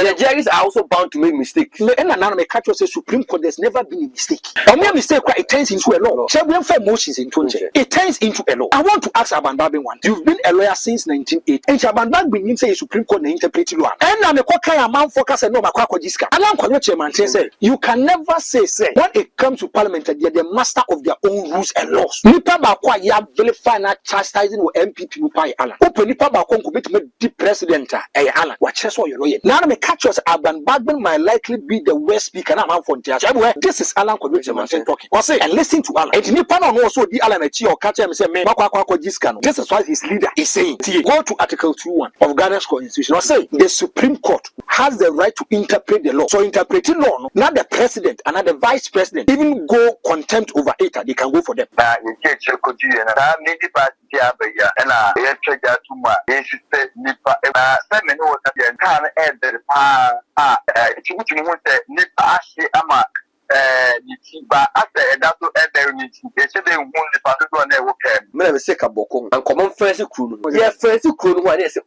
the judges are also bound to make mistakes. And now me catch say Supreme Court there's never been a mistake. Only a mistake it turns into a law. Several for motions in 20. It turns into a law. I want to ask Abandabin one. You've been a lawyer since 1980. And Abandabin say Supreme Court interpret law. And now me kwaka man focus and no makwako jiska. Alam kwa chairman say you can never say when it comes to Parliament they are the master of their own rules and laws. Nipa ba kwa ya very final chastising or MPP mupai Alan. Open nipa ba kwa commit the president Alan. Watch us all your lawyer. Now me catch us Abandabin might likely be the worst speaker now man for this is Alan Kwadwo talking. Say and listen to Alan. And nipa no also the Alan echi or catch him say me makwako jiska. This is what his leader is saying. Go to Article 2:1 of Ghana's Constitution. Say the Supreme Court has the right to interpret the law. So interpreting law, not the president and not the vice president, even go contempt over it, they can go for them. Me say ka Bawko and common first crew. Yeah, first crew one is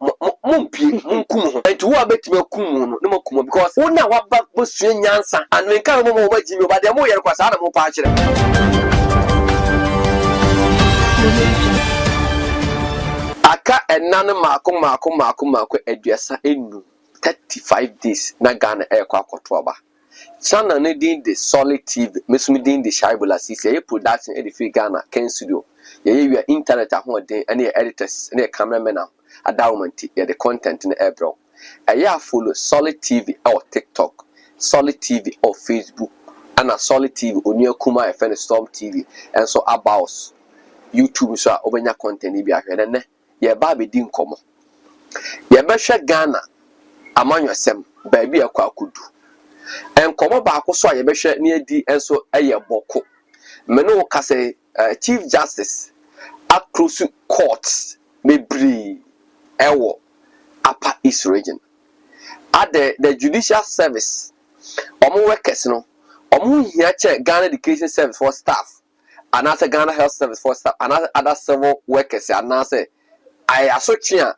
mumpi munkum. And to what bet me kum no kum because one now what back was nyansa and we can't move over Jimmy, but the more you was animal patch. Aka and none mako eduasa enu 35 days na Ghana air kwa kotoba. Channel needing the solid TV, mesumidin the Shaibula CC, production edify Ghana, Ken Studio. Ye internet at home day, and the editors, and the cameramen now, a downment, the content in the air bro. A year full of solid TV or TikTok, solid TV or Facebook, and a solid TV on your Kuma FN Storm TV, and so about YouTube, so open your content, and then ye baby didn't come. Ye besha Ghana among yourself, baby a kwakudu. And come back so I be share near D and so a Bawko. Meno Kase Chief Justice across courts may breathe Ewo Upper East region. At the judicial service, Omo workers no, Omo here check Ghana Education Service for staff, and as a Ghana Health Service for staff, and other several workers, and now say I associate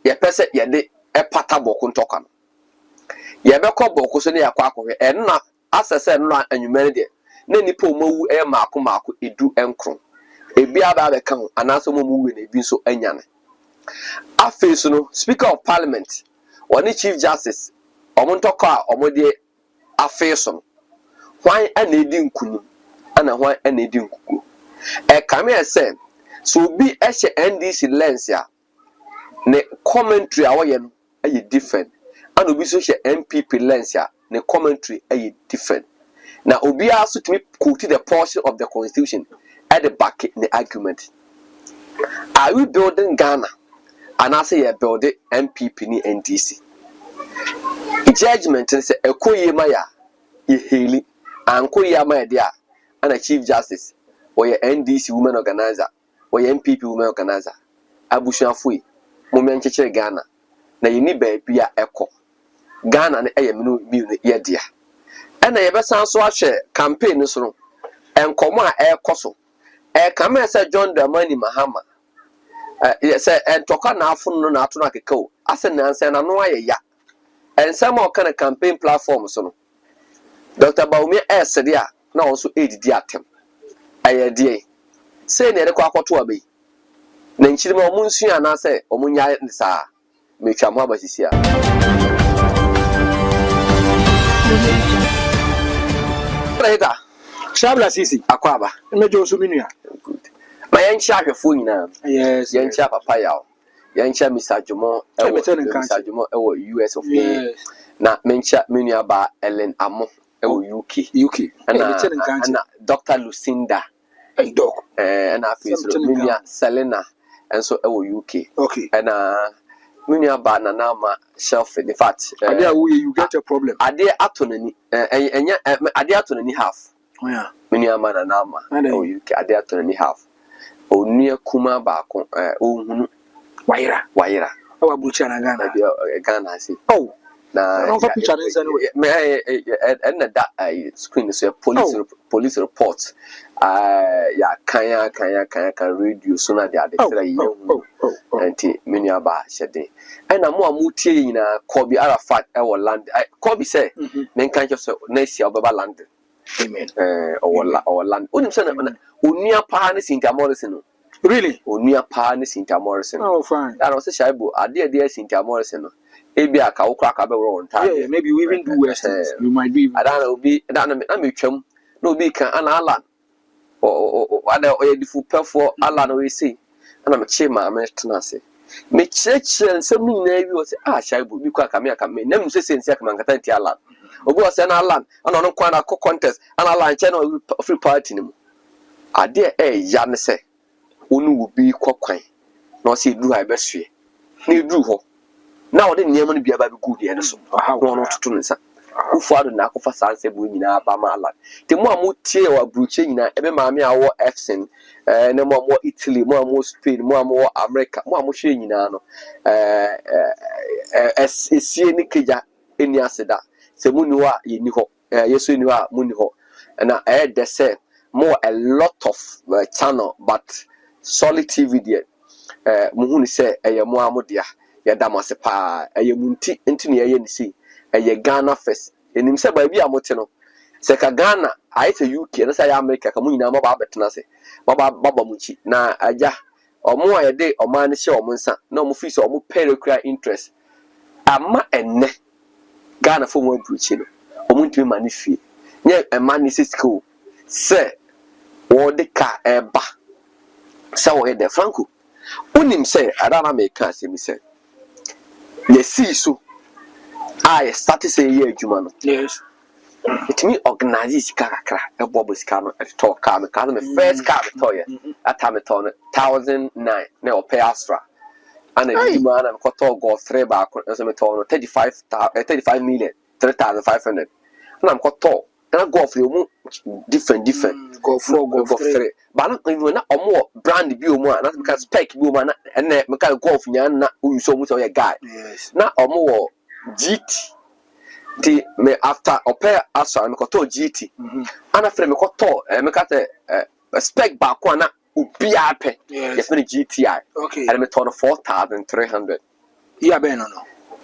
ye person ye de a pata Bawko token. Yebeko Bawko so ne yakwako and na asese no anwumere na nipa omawu e maako edu enkron ebi aba be kan anaso momu na ebi so anyane afeso no Speaker of Parliament one Chief Justice omontoko a omode afeso hwan ana edi nkunu ana hwan ana edi nkuku e kame say so bi e hye NDC lens ya ne commentary a woye no e different. And obi so share MPP lens ya the commentary are different. Now obi also to me quote the portion of the constitution at the back in the argument. Are we building Ghana? And I say you build it MPP ni NDC. Judgment and say ekoye maya ye heli and koye maya dia and a Chief Justice or your NDC women organizer or your MPP women organizer. Abushan fui moment cheche Ghana. Na you need baby a echo. Ghana na eyeminu ye dia ena ye besan so ahwe campaign so no enkomo a ekoso kama say John Dramani Mahama say entoka na afun no na ato na kekao ase na nse na no aye ya ensem o kana campaign platform so no Dr. Baumi sede a na also edidi atem aye die say na rekwa akoto abai na nchirima omunsu ana say omunya nsa metwa mo abasisi a Preda Shabla Sisi akwaba mejo so minua good ma yancha ahwefo nyina yes yancha papa yawo yancha Mr. Jomo Mr. Jomo ewo US of A na mencha minua ba Ellen Amo ewo UK na Dr. Lucinda hey doc and afis minua Selena enso ewo UK okay and Munya ba na nama shelf in fact ade you get a problem ade atonani enya ade atonani half oh yeah munya ma na nama you ade atonani half onua kuma ba ko ohunu waira awa bucha na Ghana Ghana say oh na no for picture this anyway me and that screen so police report ya kan radio so na dia de try you anti menu aba hyede na mo amutie nyina Kobi Arafat e wo land Kobi say men kan so na sia obeba land amen or land unim say na onua pa ne Cynthia Morrison no really onua pa ne Cynthia Morrison oh fine that was shaibu ade Cynthia Morrison no ebi aka wo kra ka be wo nta yeah maybe we even do worse things you might be I don't know be na me twam no be kan ana Alan o ada o ye difu perfo Alan we say ana me che ma me tena se me chire nsem nyina bi o se shaibu bi kwa ka me aka me nam se sense aka man kata nti Alan obi o se na Alan ana no kwa na contest ana Alan che no free party ni mu ade ya ne se onu wo bi kwakwan na o se du ha be hwe ni du ho na o de niam no bia ba be good ye so no no tutu nsa ufu ado na akofa sanse bu nyina ba ma Alan te mo amutie wa bruche nyina ebe maame awo Fsen na mo Italy mo Spain mo America mo hwe nyina no esie ni keja eni aseda se mu ni wa ye ni ho yeso ni wa mu ni ho na de se more a lot of channel but solid TV there mu hu ni se eye mo amodia ya damase pa eye munti ntini eye ni si eye Ghana first enim se ba bi amote no se ka Ghana aye se UK na se ya America ka mu nyina ma ba betena se baba muchi na aja omo aye de oman ne hye omo nsa na omo fi se omo peculiar interest ama enne Ghana fo mo bruchi no omo ntimi ma ne fie nye ema ne school se wo de ka eba se wo de Franco unim se adana me ka se mi se ye see so I started say ye adwuma no yes it me organize kakra e bobo ska no e to car me first car me to ye at time to 1009 na o pay Astra and e dima na ko to go 3 ba ko so me to no 35 million 3500 na ko to na go for you different go 3 ba na even na omo brand bi o mu na because spec bi o mu na na me ka golf nya na u so mu so ye guy yes na omo GT the me after open Astra me ko to GT ana frame me ko to me ka te spec ba ko na obi ape yes me GTI okay and me to 4300 yeah ben no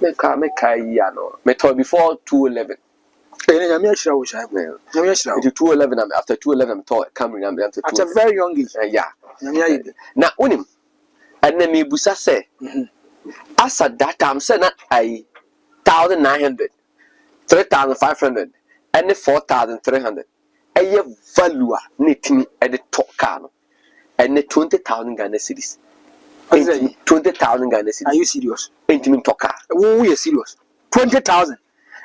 me ka ya no me to before 211 nyame ahira wo sha nyame ahira it 211 after 211 me to Camry am to at a very young age yeah nyame ahira na unim and me busa say asa that time say na I 1900 3500 and 4300 eye value netimi e de toka no and 20,000 Ghana cedis 20,000 Ghana cedis are you serious intimi toka we are serious 20,000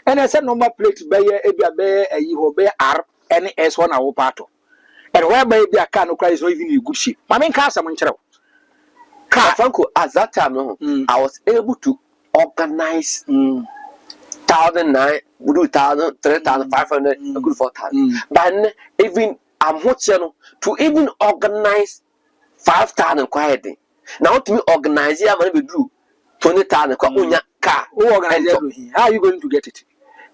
and I said number plate be ebia be ayi ho be R N S one awo pato and where be ebia car no is not even in good shape I mean car some nchero car Franco at that time no I was able to organize 1,009 we do 1,000 3,500 good 4,000 but even I'm watching to even organize 5,000 quietly now to me organize here man be do 20,000 kwa unya car who organize everything how are you going to get it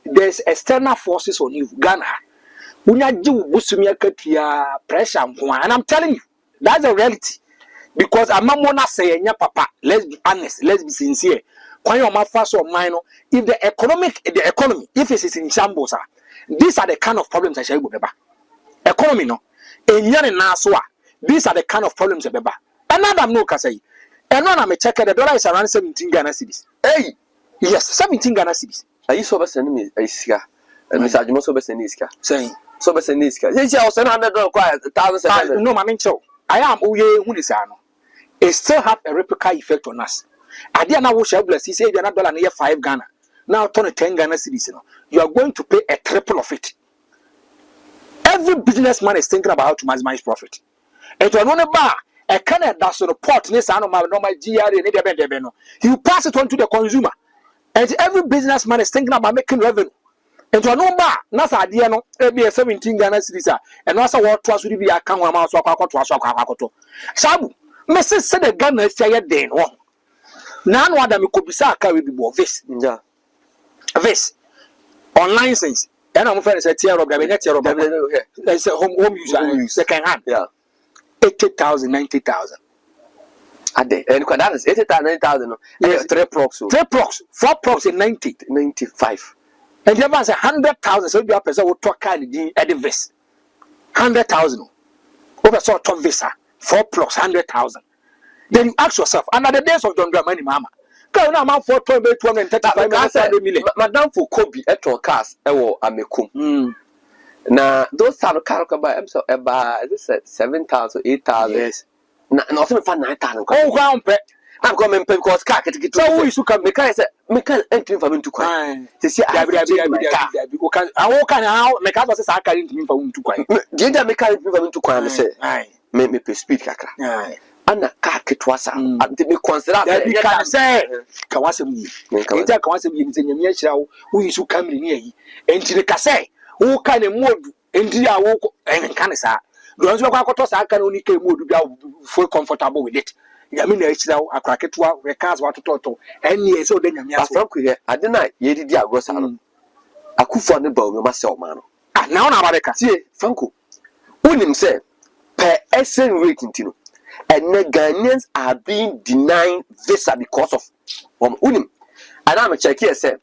there's external forces on you Ghana unya jiwu busumi akatua pressure nko and I'm telling you that's the reality because amamo na say nya papa let's be honest let's be sincere when your mafas or minor if the economy if it is in shambles these are the kind of problems I shall go beba economy no enyane na so these are the kind of problems beba and Adam no ka say and when I'm check the dollar is around 17 Ghana cedis hey yes 17 Ghana cedis are you so be send me iska message mo so be send iska saying so be send iska yes I was $100 kwa 1,700 no I mean so I am uye hu ni say no it still have a replica effect on us ade na wo share bless say na dollar na 5 Ghana now turn 10 Ghana cedis no you are going to pay a triple of it every businessman is thinking about how to maximize profit and to no ba e can that so report ni say no normal GRA ni de no you pass it on to the consumer and every businessman is thinking about making revenue and to no ba na sa ade no e be 17 Ghana cedis and no say what to aso bi aka ho ama so akwakoto sabu me say the Ghana say den ho na no adam ko bisa aka we bi bo this yeah This online sense. And I'm friends say tier of the say home use second hand. Yeah. 80,000, 90,000. Ade. And that is 80,000, 90,000. Yes. 3 procs. 3 procs, 4 procs in 90. 95. And the other say 100,000. So you person will talk kind of this. 100,000. Over sort of visa. 4 procs, 100,000. Then you ask yourself, another days of John Dramani Mama. Go now, man, for 235 million. Madame for Kobe at all cars, Amekum. Now, those kind of car buy about 7,000, 8,000. Yes. Nothing for 9,000. Oh, ground pet. I'm coming because car can get so. Who can make I say, make an entry for him to cry. To see, I will can how make us a car into me for him to cry. Did I make a for him to cry and say, make me speak. And a car kit was and to be considered. You can say, Kawasam, who is who come near ye, and to the casse, who can a mood, and dear walk and canisa. Those who are can only came would be full comfortable with it. Yamina is now a cracketwa, recast what to toto, and yes, so then Yamia. I deny ye did ya gross. I could find the bow myself, man. Ah, now America, see, Franco. William said, per essence rating, Tino. And the Ghanaians are being denied visa because of Unim. And I'm a check here, sir.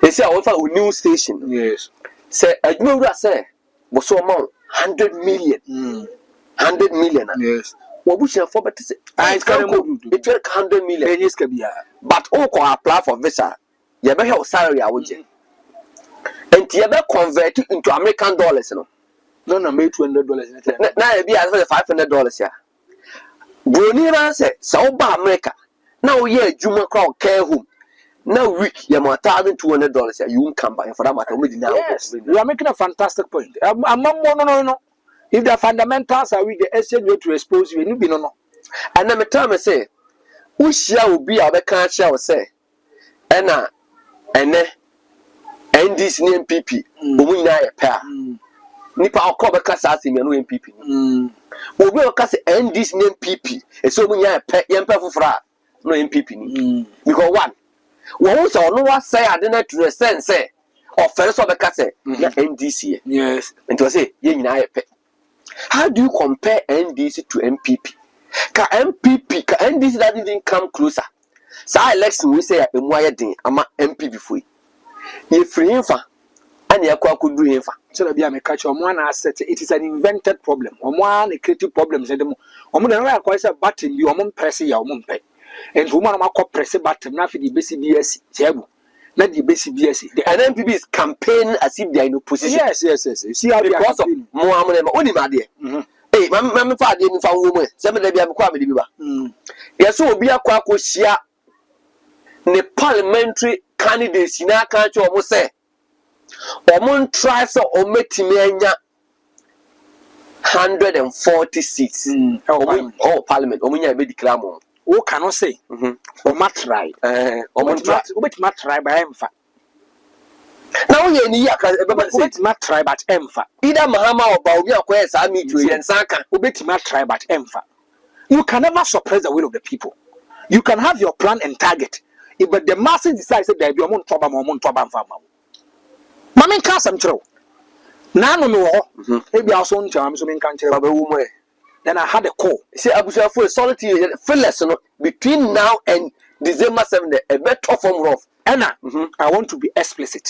They say, I offer a new station. Yes. Say, I know what I say was so amount 100 million. 100 million. Yes. What we shall for but say, I can't go. It's 100 million. But all can apply for visa. You better have salary, I would say. And you better convert it into American dollars, you know. No, made $200. Now, it be as well $500 here. Brunira said, so by America. Now, yeah, Juma crowd care home. Now, week, you're $1,200. You won't come by for that matter. Yes, you are making a fantastic point. No. If the fundamentals are with the exchange to expose you, you know. And then the time I say, who shall be our can't shall say, and this name PP, who we a pair. Nipa okoba kasa asemi no MPP ni obi o kasa this name PP e so mu nya pe yempa fofora no MPP ni because one wo so no wa say ade na to sense say o fere so be kasa na NDC. Yes, and to say ye nyina ye pe. How do you compare NDC to MPP? Ka MPP ka NDC that didn't come closer. Sa election we say emu aye den ama MPP foi ye free infa and ye kwa kudu infa. So be a catch one asset. It is an invented problem. One creative problems and the woman acquires a button you among pressing your mumpe. And woman press a button, nothing the BCBS, Jebu. Not the BCBS. The NPP is campaigning as if they are in opposition. Yes. See how because of Mohammed only my dear. Hey, my father didn't find woman. Some of them have quite a yes, so be a quack share the parliamentary candidates in our country almost say. Omon tries or make me 140 seats. Oh, Parliament. Omunya be declare more. Who cannot say? Oma try. Omon try by Emfa. Now ye ni ya can try but Emfa. Either Mahama or Bawko acquires army to and Saka. Ubet try but Emfa. You can never suppress the will of the people. You can have your plan and target. But the masses decide that there be Omon Toba farmer. Mammy can't some true. None no, maybe our son charms in country. Then I had a call. See, I was for solitude, between now and December 7th, a better form rough. Anna, I want to be explicit.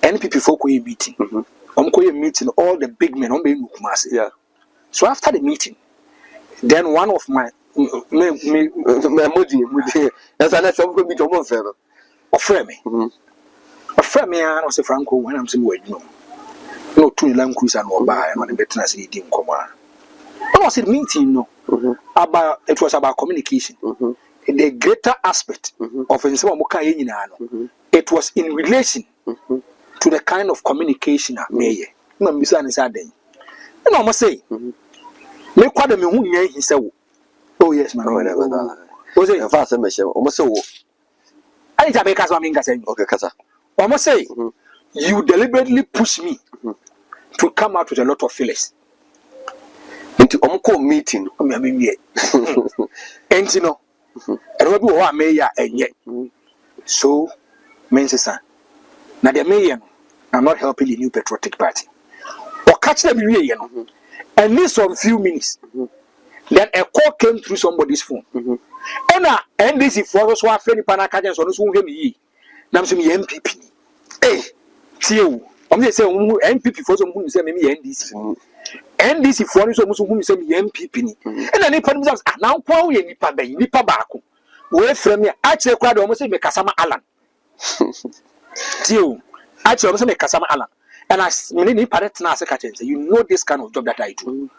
NPP folk meeting. I'm going meeting all the big men on being Mukumasi. Yeah. So after the meeting, then one of my as I let some be to one offer me. A friend me and was a Franco when I'm saying, no, 2 Land Cruiser and one by and the better city didn't come on. I was in meeting, no, about it was about communication. The greater aspect of it was in relation to the kind of communication I made. I'm saying, and I must say, make quite a me he said, oh, yes, man, was it a fast mission? Almost so. I need to make us okay, Casa. I must say, you deliberately push me to come out with a lot of feelings. Into Omco meeting, and you know, and what do I may and yet. So, Men's son. Now the mayor, I'm not helping the new patriotic party. Or catch them here, and this some few minutes. Then a call came through somebody's phone. And this is for us who are friendly panacadians on us who give me. Now, some MPP. Hey, Tio, I'm just saying MPP for some who say me NDC. NDC for us who say me MPP. And then they now call you Nipa Bawko. We from me, actually, crowd almost say me Kasama Alan. Tio, actually, almost me Kasama Alan. And as many parents now say, you know this kind of job that I do.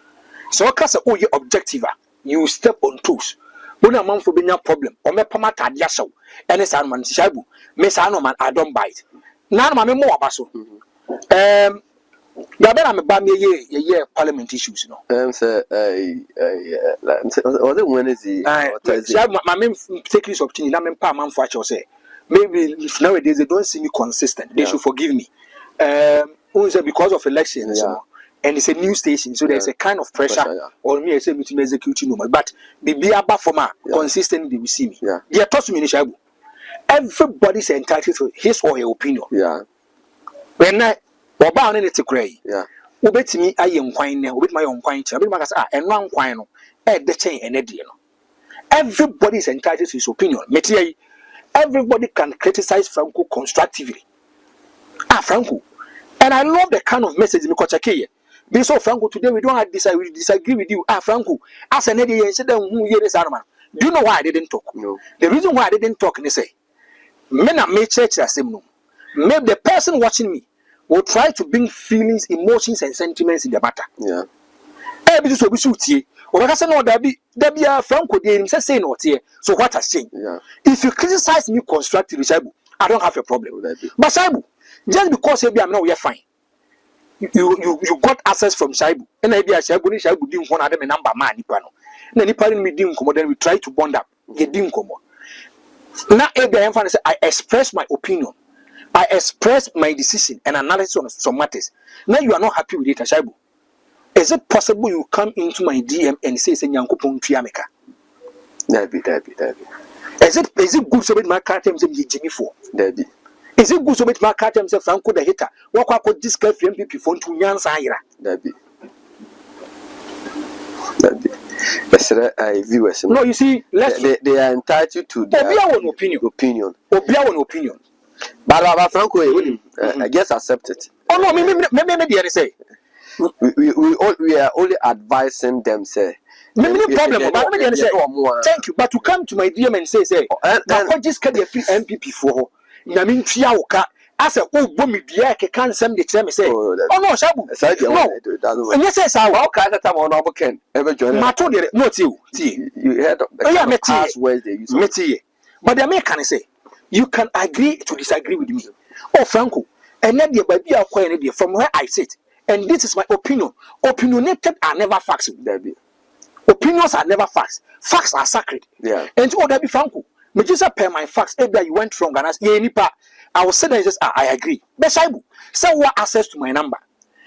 So, because oh, you objective, you step on toes. When a man for being a problem, or me pamata diaso, and it's an man shabu, Miss Anoman, I don't bite. None of my more basso. Yabba, I'm a bammy year parliament issues, no. When is he? My main take this opportunity, I'm in Palm for what say. Maybe nowadays they don't see me consistent, they should forgive me. Because of elections, and it's a new station, so there's a kind of pressure on me. I say to execute number, but the Biaba for my consistently they will see me. They are tossing me in Shabu. Everybody's entitled to his or her opinion. When I Oba on it to cray, Ubet me, I am quine now with my own quine, and one quine, the chain and Ediano. Everybody's entitled to his opinion. Everybody can criticize Franco constructively. Franco. And I love the kind of message because I so Franco today we don't have we disagree with you. Franco, as an idiot, said who hear this animal. Do you know why I didn't talk? No. The reason why I didn't talk is say, men are made church as same no. Maybe the person watching me will try to bring feelings, emotions, and sentiments in the matter. This will be suited. Or I say no, there be Franco there himself say no here. So what has changed? If you criticize me constructively, I don't have a problem. But Shaibu, just because I'm now we're fine. You got access from Shaibu. And I be a Shaibu didn't want them a number man. Then me didn't come, then we try to bond up. He didn't come. Now I express my opinion. I express my decision and analysis on some matters. Now you are not happy with it, Shaibu. Is it possible you come into my DM and say Nyankopon Triameka? Debbie. Is it good so with my car terms and Jimmy for? Debbie. Is it good so with my car terms and Franco the hater? What I could discuss MPP phone to Yan Saira? Debbie. I viewers. No, you see, they are entitled to their opinion. But Franco, I guess accept it. Oh no, maybe say. We are only advising them, say. Maybe problem. Thank you, but to come to my DM and say, I just get a free MPP for. I mean, Tiaoka. As a bomb, can't send the term say. Oh no, Shabu. No. And yes, how can I tell on can ever join? Not you. You heard the past words they use. But the American say, you can agree to disagree with me. Oh, Franco, and then the baby are quite from where I sit. And this is my opinion. Opinionated are never facts. Opinions are never facts. Facts are sacred. And to that be Franco. But just per my facts, you went wrong and asked, I will say that I agree. But Shaibu, say what access to my number.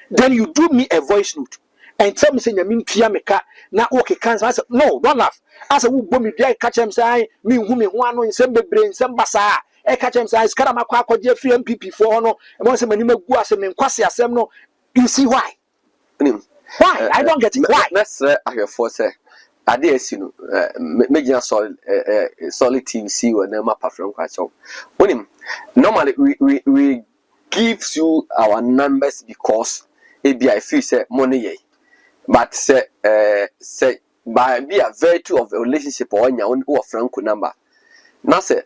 Then you do me a voice note and tell me, say, you mean Kyeremateng, now okay, cancer. I said, no, don't laugh. I said, who bomb me, catch him, say, me, whom you want in some brain, some basa. I catch him, say, Kyeremateng, Jeffrey MPP for no, and once a man, you go as a man, Quasi as no. You see why? Why? I don't get it. Why? Let's I have force. I dare see no. Making solid TV or never perform quite so. Normally we gives you our numbers because ABI feel say money, but say by be a virtue of a relationship or your own or Franco number. Now say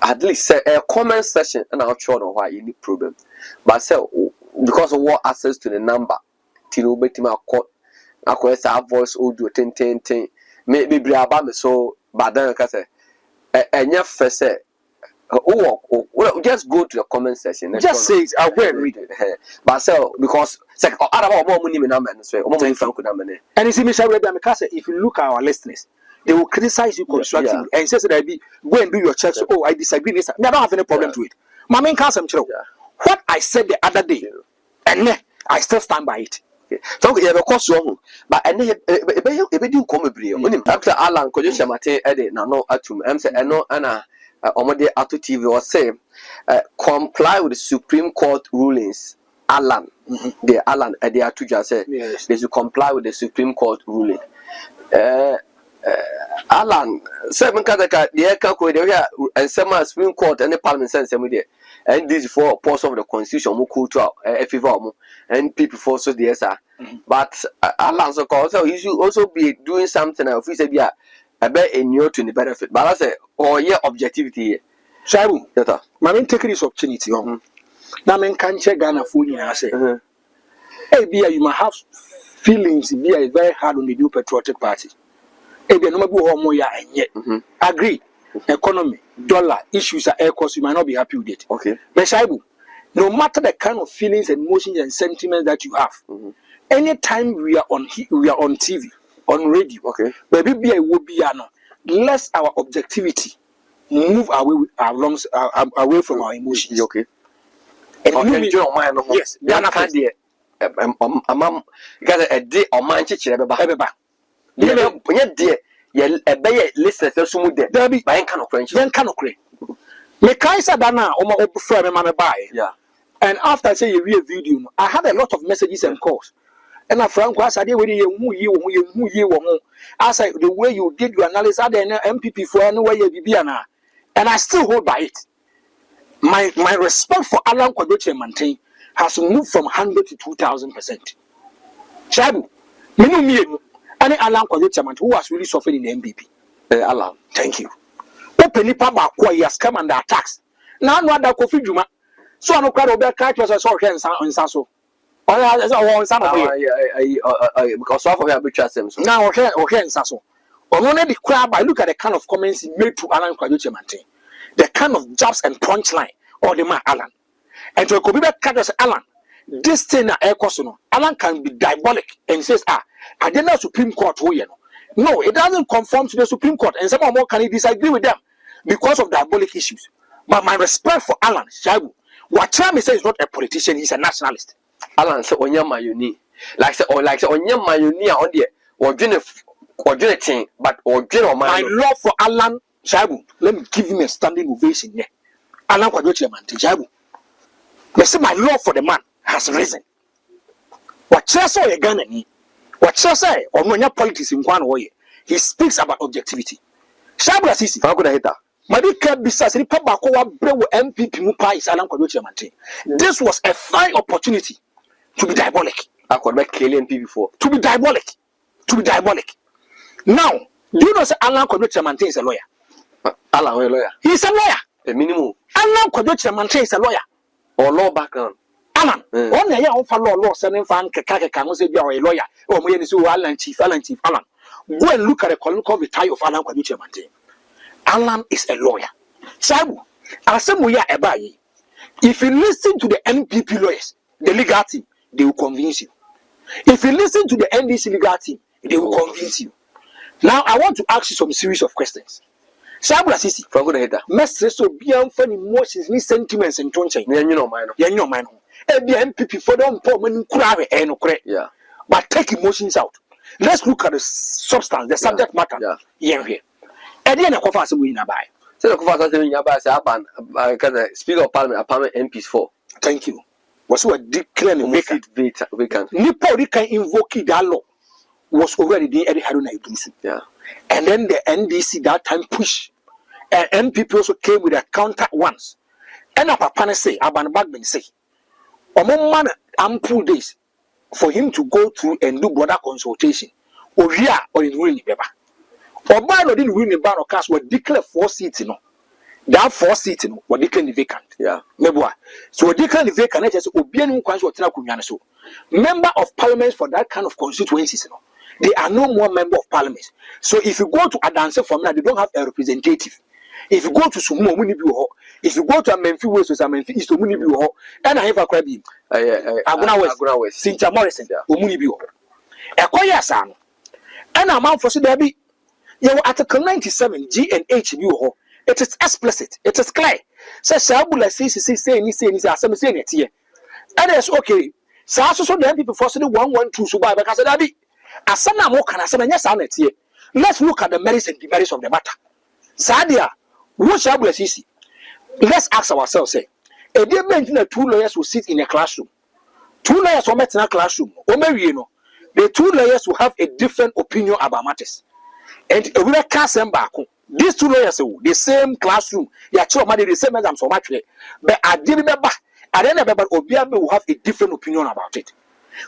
at least say a comment section and I'll show no why you need problem, but say. Because of what access to the number, Tino Betima court, our voice audio 10. Maybe Brabam so, but then I say, and your first say, just go to the comment section. Just say it, I will read it. But so, because, more money in number, and you see, Michelle Rebecca, if you look at our listeners, they will criticize you constructively and say that I be go and do your checks. Oh, I disagree. I don't have any problem to it. My main counsel, what I said the other day, and I still stand by it. So you have a course wrong, but and if you come a brio, after Alan, Kyeremateng, no atum, I'm saying, no, Anna, Omode Auto TV was say comply with the Supreme Court rulings. Alan, the Alan, they are to just say they should comply with the Supreme Court ruling. Alan, seven Kataka, the Eka, and some Supreme Court and the Parliament sends them there. And this for parts of the Constitution, Mukutra, and people force the SR. But Alan, so he should also be doing something else. He said, yeah, I bet in your to the benefit. But I say, oh, yeah, objectivity. Shabu, my main take this opportunity. Now, men can't check Ghana food. I say, hey, Bia, you might have feelings. Bia is very hard on the new patriotic party. Hey, Bia, no matter how more and yet agree. Economy, dollar issues are air cost. You might not be happy with it. Okay, but Shabu, no matter the kind of feelings, emotions, and sentiments that you have, anytime we are on TV, on radio, okay, maybe Bia will be less our objectivity move away from our emotions. Okay. And yes, they are not there. Got a day or man chichi everybody. Listen, there be by kind of French. Then kind of crane. Mekaisa Dana, Oma Friend, Mamma buy. Yeah. And after I say you read a video, I had a lot of messages and calls. And a friend was I did with you, as I the way you did your analysis, I didn't MPP for anywhere you be and I still hold by it. My respect for Alan Kyeremateng has moved from 100 to 2,000%. Shabu, me and Alan Kyeremateng who was really suffering in the MPP. Alan, thank you. Open it up, he has come under attacks. Now, no other Kofi Juma. So I know quite a bit of I saw here in Sasso. Because of our trust him. Now, here in Sasso. Only the crowd, I look at the kind of comments he made to Alan Kyeremateng. The kind of jabs and punchline or the man Alan. And to Kobe Katas Alan, this thing air costume, Alan can be diabolic and says, I didn't know Supreme Court who you know. No, it doesn't conform to the Supreme Court, and someone more can disagree with them because of diabolic issues. But my respect for Alan Shabu, what Chami says is not a politician, he's a nationalist. Alan said on your mayuni. Like on your mayuni on the or thing, but or my love for Alan Shabu, let me give him a standing ovation here. Alan Kyeremateng Shabu. They say my love for the man has risen. What you say a Ghana ni? What you say or when your politics in one way, he speaks about objectivity. Shabu Asisi, how could I hit that? Madika Bisas, Bawko MPP Mupa is Alan Kyeremateng. This was a fine opportunity to be diabolic. I could make killing people before. To be diabolic. Now, do you know that Alan Kyeremateng is a lawyer? Alan is a lawyer. He's a lawyer. A minimum. Alan Kyeremateng is a lawyer. Or law background. Alan. One year of law, sending fan Kaka can say you are a lawyer. Or when you say Alan Chief. Go and look at the colloquial retire of Alan Kyeremateng. Alan is a lawyer. Sabu, if you listen to the NPP lawyers, the legal team, they will convince you. If you listen to the NDC legal team, they will convince you. Now, I want to ask you some series of questions. Sabu Asisi, for good header. Message so beyond funny emotions, ni sentiments and tongue. You know, mine. NPP for them, poor men cry and cry. Yeah. But take emotions out. Let's look at the substance, the subject matter. Yeah. Here. And then I confess we in a buy. So the confess in a buy, say, Speaker of Parliament MPs for. Thank you. Was what declaring vacant. Nippo can invoke that law was already there at the Haruna Idrisu. Yeah. And then the NDC that time push. And MPP also came with a counter once. And a papa say, Aban Bagman say, man ample days for him to go through and do border consultation. Or here or in Winnie Beba. Or by no didn't win the bar or cast were declared 4 seats, That 4 seats, were declared vacant. Yeah. Mebwa. So declared vacant, I just obeying so member of parliament for that kind of constituencies, they are no more member of parliament. So if you go to Adanse formula, they don't have a representative. If you go to Sumo Munibu, if you go to a Memphis West or Memphis East Munibu, and I have a crabby, Aguna West, Cynthia Morrison, Munibu. A Koya San. And a man for Sudabi. You are Article 97 G and H. It is explicit. It is clear. Says Sabula says saying it here. And it's okay. So the people for 112 so by because that be Asana Mokan as a yes on it here. Let's look at the merits and demerits of the matter. Sadia What shall we see? Let's ask ourselves, say, a dear man, two lawyers will sit in a classroom. Two lawyers will meet in a classroom. The two lawyers will have a different opinion about matters. And we can't send back. These two lawyers, the same classroom, they are the same as so much. But I didn't remember. I don't remember. Obiabe will have a different opinion about it.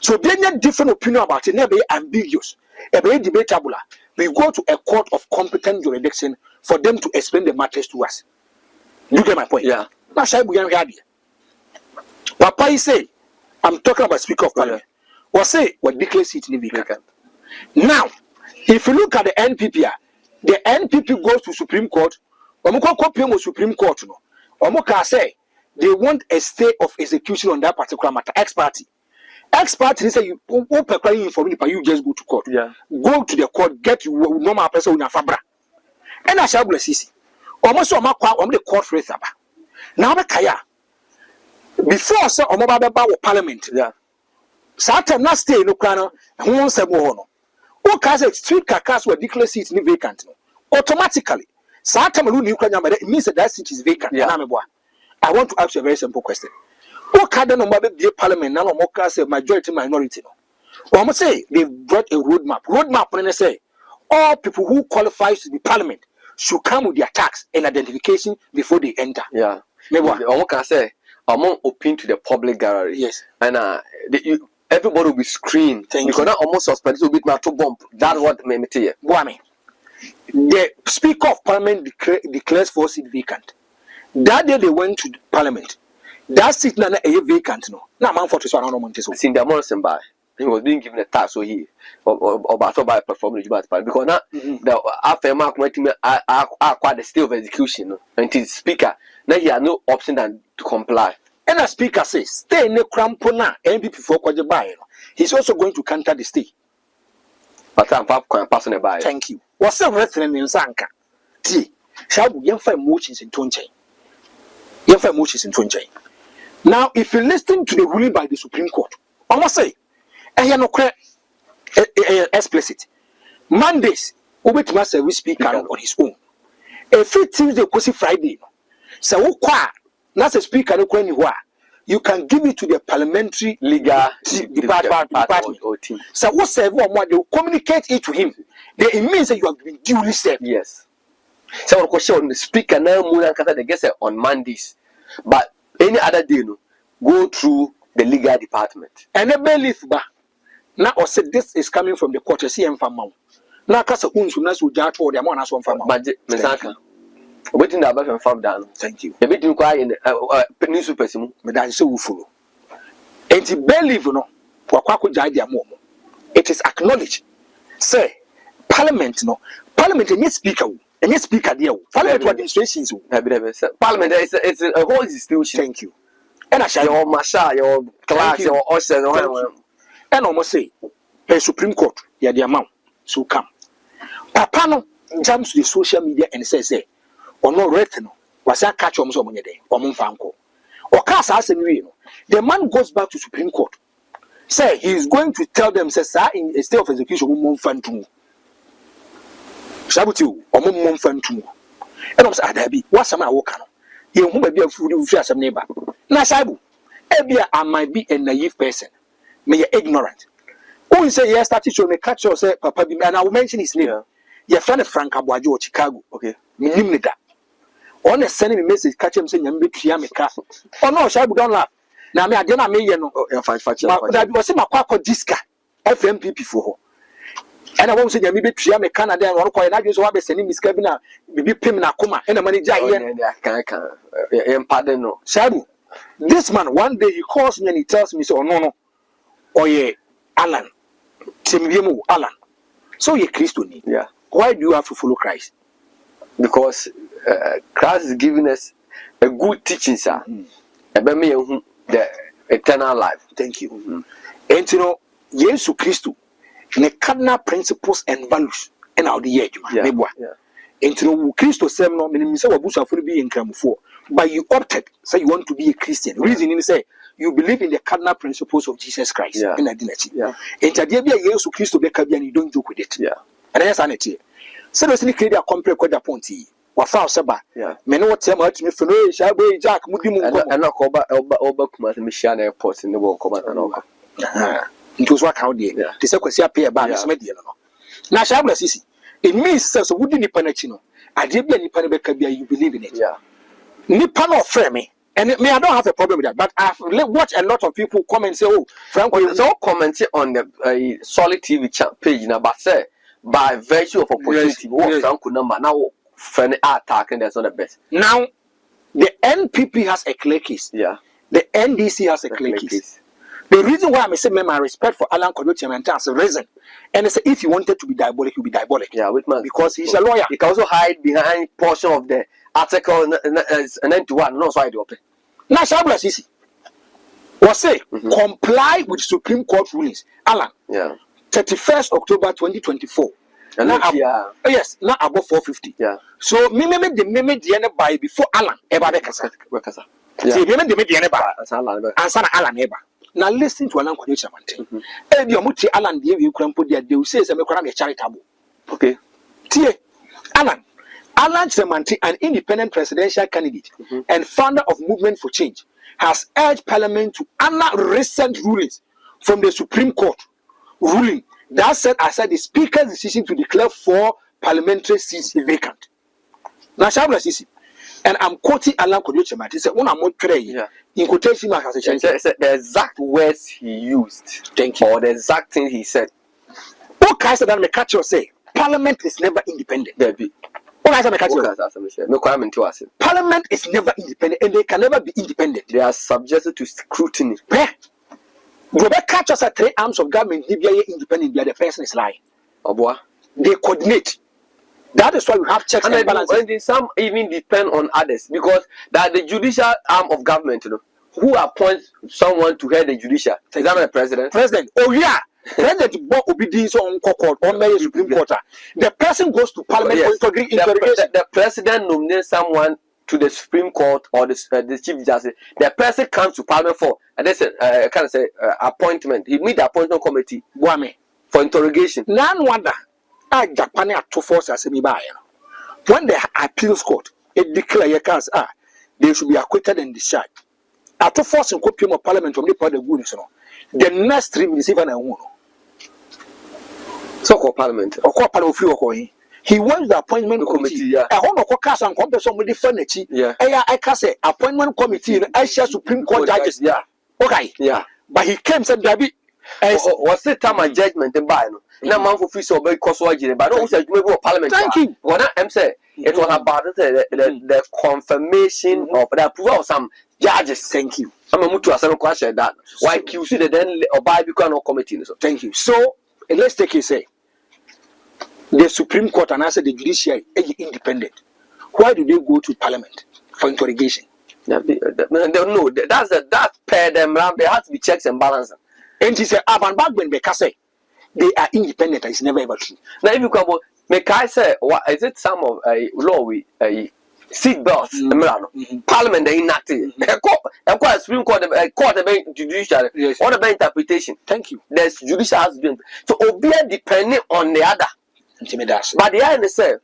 So being a different opinion about it, never ambiguous, a very debatable. We go to a court of competent jurisdiction for them to explain the matters to us. You get my point? Yeah. Now, shall we get here? Papa is say, I'm talking about Speaker of Parliament. Or say, what declare seat in the vacant. Now, if you look at the NPP, the NPP goes to Supreme Court. Supreme Court. Omoka say they want a stay of execution on that particular matter. Ex-party. Ex-party say you you just go to court. Yeah. Go to the court, get normal person in a fabra. And I shall bless you. Almost on the court race. Now the kaya. Before so Omobaba Parliament. Yeah. Saturn not stay no crano, who wants a bono. Who can say street carcass were declare seats in vacant? Automatically. Saturn it means that seat is vacant. Yeah. I want to ask you a very simple question. Who can no matter the parliament now more say majority minority? No. One say they brought a roadmap. Roadmap when they say all people who qualify to be parliament should come with their tax and identification before they enter. Yeah. Maybe one can say among open to the public gallery. Yes. And everybody will be screened. Because now almost suspended to be to bump. That's what made me tell you. The Speaker of Parliament declares 4 seats vacant. That day they went to Parliament. That seat now a vacant no. Now man for to so no monte so. Since the Morrison by he was being given a tax so he or by performing the part because now the after mark went to me I quite the state of execution and his speaker now he had no option than to comply. And a speaker says stay in the crampona MPP for kwaje buy. He's also going to counter the stay. But I'm passing it by. Thank you. What's the reference in Sanka? T. Shall we find motions in Tonche? You find motions in Tonche. Now, if you listen to the ruling by the Supreme Court, I must say, I no explicit. Mondays, Obetuma service speaker on his own. Every Tuesday, Friday. So, not a speaker, you can give it to the parliamentary legal department. So, what serve or they will communicate it to him. It means that you have been duly served. Yes. So, of course, the speaker now on Mondays, but any other day, go through the legal department. And a belief ba now or said this is coming from the court. See, farmer. Now, Casa Unsunas will judge for the amount as one farmer. But waiting about farm down. Thank you. A bit inquiry in newspaper, but I so follow. And the believe no, Wakako Jadia Momo. It is acknowledged. Say, Parliament no, Parliament and yet speaker. And yes, speaker dear. Parliament administrations. Parliament it's a whole institution. Thank you. And I shall your Masha, your class, your usher, and almost say a Supreme Court, yeah, the amount. So come. Papa no jumps to the social media and says, or no retinal, was that catch on some day, or Monfanco. Or cast us in Reno. The man goes back to Supreme Court. Say he is going to tell them, says, in a state of execution, Monfantu. Sabutu or Monfantu. And I'm saying, what's some I walk on? You who may be a food of some neighbor. Nasabu, Ebia, I might be a naive person. May you ignorant. Who will say, yes, that is your catch or say, Papa, and I will mention his name. Your friend Frank Abuajo, Chicago. Okay. Minimida. On a sending me message, catch him saying, I'm bit Yamika. Oh no, Shabu don't laugh. Now, I didn't know, that was my quack disca, FMPP for her. And I won't say, maybe Triame Canada and one coin. I just want to send him his cabina, maybe Pimina Kuma, and a manager here. Pardon, no. Shabu, this man, one day he calls me and he tells me, so no, oh, yeah, Alan, Timimu, Alan. So you're Christian. Yeah. Why do you have to follow Christ? Because Christ is giving us a good teaching, sir. About me, the eternal life. Thank you. And you know, Jesus Christ. The cardinal principles and values and how the edge. And you know, Christo said, no, be in but you opted, say you want to be a Christian. Reason is say you believe in the cardinal principles of Jesus Christ in identity. And Jesus Christ be and you don't joke with it. And that's an it. So there's any clear compare quite a point. foul seba. Yeah. Men what tell me to me shall be Jack Mudimu. And not over Commission airports in the world. It was what how dear. The secretary appear by Miss Mediano. Now, Shabla Sisi, it means so wouldn't Nipanachino. I did be any Panabeka, you believe in it. Yeah. Nipano frame me. And me, I don't have a problem with that. But I've watched a lot of people come and say, oh, Frank, there's all commenting on the Solid TV page now, but say, by virtue of opportunity, Frank could number now, friend attack, and that's not the best. Now, the NPP has a clear case. Yeah. The NDC has a clear case. The reason why I say my respect for Alan Kyeremateng has arisen. And I say if he wanted to be diabolic, he'll be diabolic. Yeah, because he's a lawyer. He can also hide behind portion of the article 91. No, so I do. Now, Shabla Sisi was say comply with Supreme Court rulings. Alan, 31st October 2024. And now, yes, now above 450. Yeah. So, me the end by before Alan ever bekasa. See, me the end by Alan ever. Now listen to Alan Kyeremateng. Ebi omuti Alan die wi krampo dia they will say me kwara me charitable. Okay. Tie Alan Kyeremateng, an independent presidential candidate and founder of Movement for Change, has urged Parliament to honor recent rulings from the Supreme Court ruling that set aside the Speaker's decision to declare 4 parliamentary seats vacant. Now, Shabla Sisi, and I'm quoting Alan Kyeremateng. He said, "When I'm not praying, in quotation marks, the exact words he used, thank you, or the exact thing he said. What kind of that me catch you say? Parliament is never independent. What kind of catch you? Parliament is never independent, and they can never be independent. They are subjected to scrutiny. You catch us at 3 arms of government. If you are independent, the person is lying. They coordinate. That is why we have checks and balances. And some even depend on others because that the judicial arm of government, who appoints someone to head the judicial? Is that the president? President. Oh yeah. President Bawko obedience on court or mayor Supreme Court. The person goes to Parliament for interrogation. The president nominates someone to the Supreme Court or the Chief Justice. The person comes to Parliament for and they say appointment. He meet the appointment committee for interrogation. None wonder. Japan are 2 forces as me by. When the appeals court it declare they should be acquitted and discharged. At 2 forces in copium of Parliament from the part of goodness. The next 3 minutes even a woman. So called Parliament. Or call Parliament. He wants the appointment committee. I want to call and compare somebody furniture. I can say appointment committee I share Supreme Court judges. Okay. But he came said Dabi. Was the time of judgment in Bino? No man for free so very cost but also Parliament. Thank you. What I'm saying, it was about the confirmation of the approval of some judges. Thank you. I'm a mutual question that why QC the then or by become committee. Thank you. So let's take it say the Supreme Court and answer the Judiciary is independent. Why do they go to Parliament for interrogation? No, that's per them round. There has to be checks and balances. And he said, Aban Bagben Bekase, they are independent. It's never ever true. Now, if you come, make I say, what is it? Some of a law with a seat belts, Parliament, they inactive. A court, Supreme Court, a court, a judiciary, what about interpretation? Thank you. There's judicial has been so obey depending on the other. But the other say,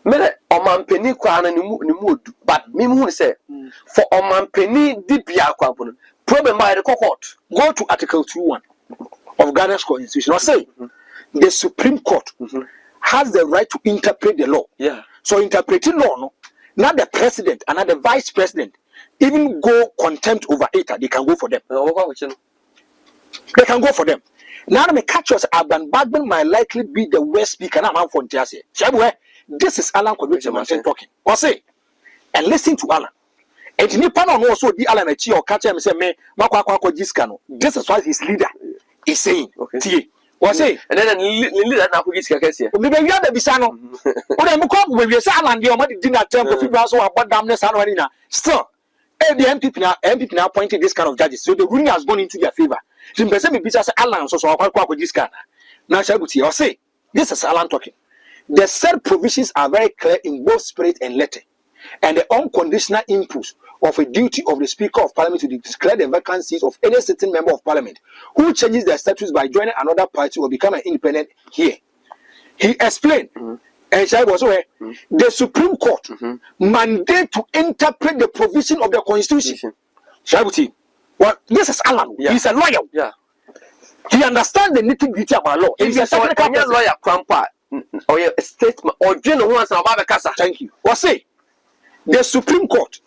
me Oman Penny Kwana ni mood, but me who say, for Oman Penny Dipia Quampon. Problem by the court. Go to Article 2:1 of Ghana's Constitution. Or say the Supreme Court has the right to interpret the law. So interpreting law, no, not the president and not the vice president, even go contempt over it. They can go for them. They can go for them. Now me catch us. Aban Bagben might likely be the worst speaker. Now I'm from Tiase. This is Alan Kyeremateng talking. Or say and listen to Alan. And Nipan also the Alan Echi or catch him say me Makwa Jiskano. This is what his leader is saying. Okay. What say? And then leader na Jiska Kessia. We be the Bisano. When I'm come we say Alan the Omadi dinner term for people also about damness and still. The MPP now appointed this kind of judges. So the ruling has gone into their favor. So me say Alan so Makwa Jiska. Now Shabuti or say this is Alan talking. The said provisions are very clear in both spirit and letter. And the unconditional input of a duty of the Speaker of Parliament to declare the vacancies of any sitting member of Parliament who changes their status by joining another party or become an independent here. He explained And Shai was where the Supreme Court mandate to interpret the provision of the Constitution. Shabuti, well, this is Alan. He's a lawyer. Yeah. He understands the nitty-gritty about law. If he's a lawyer, Crampa, or a statement, or general ones about the Casa. Thank you. What say? The Supreme Court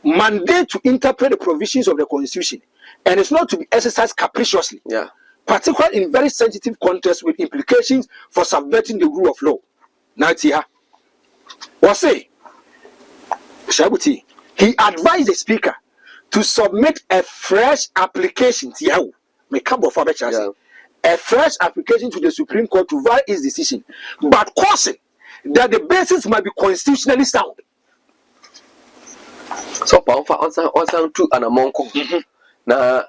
mandate to interpret the provisions of the Constitution, and it's not to be exercised capriciously. Yeah. Particularly in very sensitive contexts with implications for subverting the rule of law. Now, Tia, what say? Shabuti, he advised the Speaker to submit a fresh application. Tia, may come before the a fresh application to the Supreme Court to validate his decision, but caution that the basis might be constitutionally sound. So, on to an among na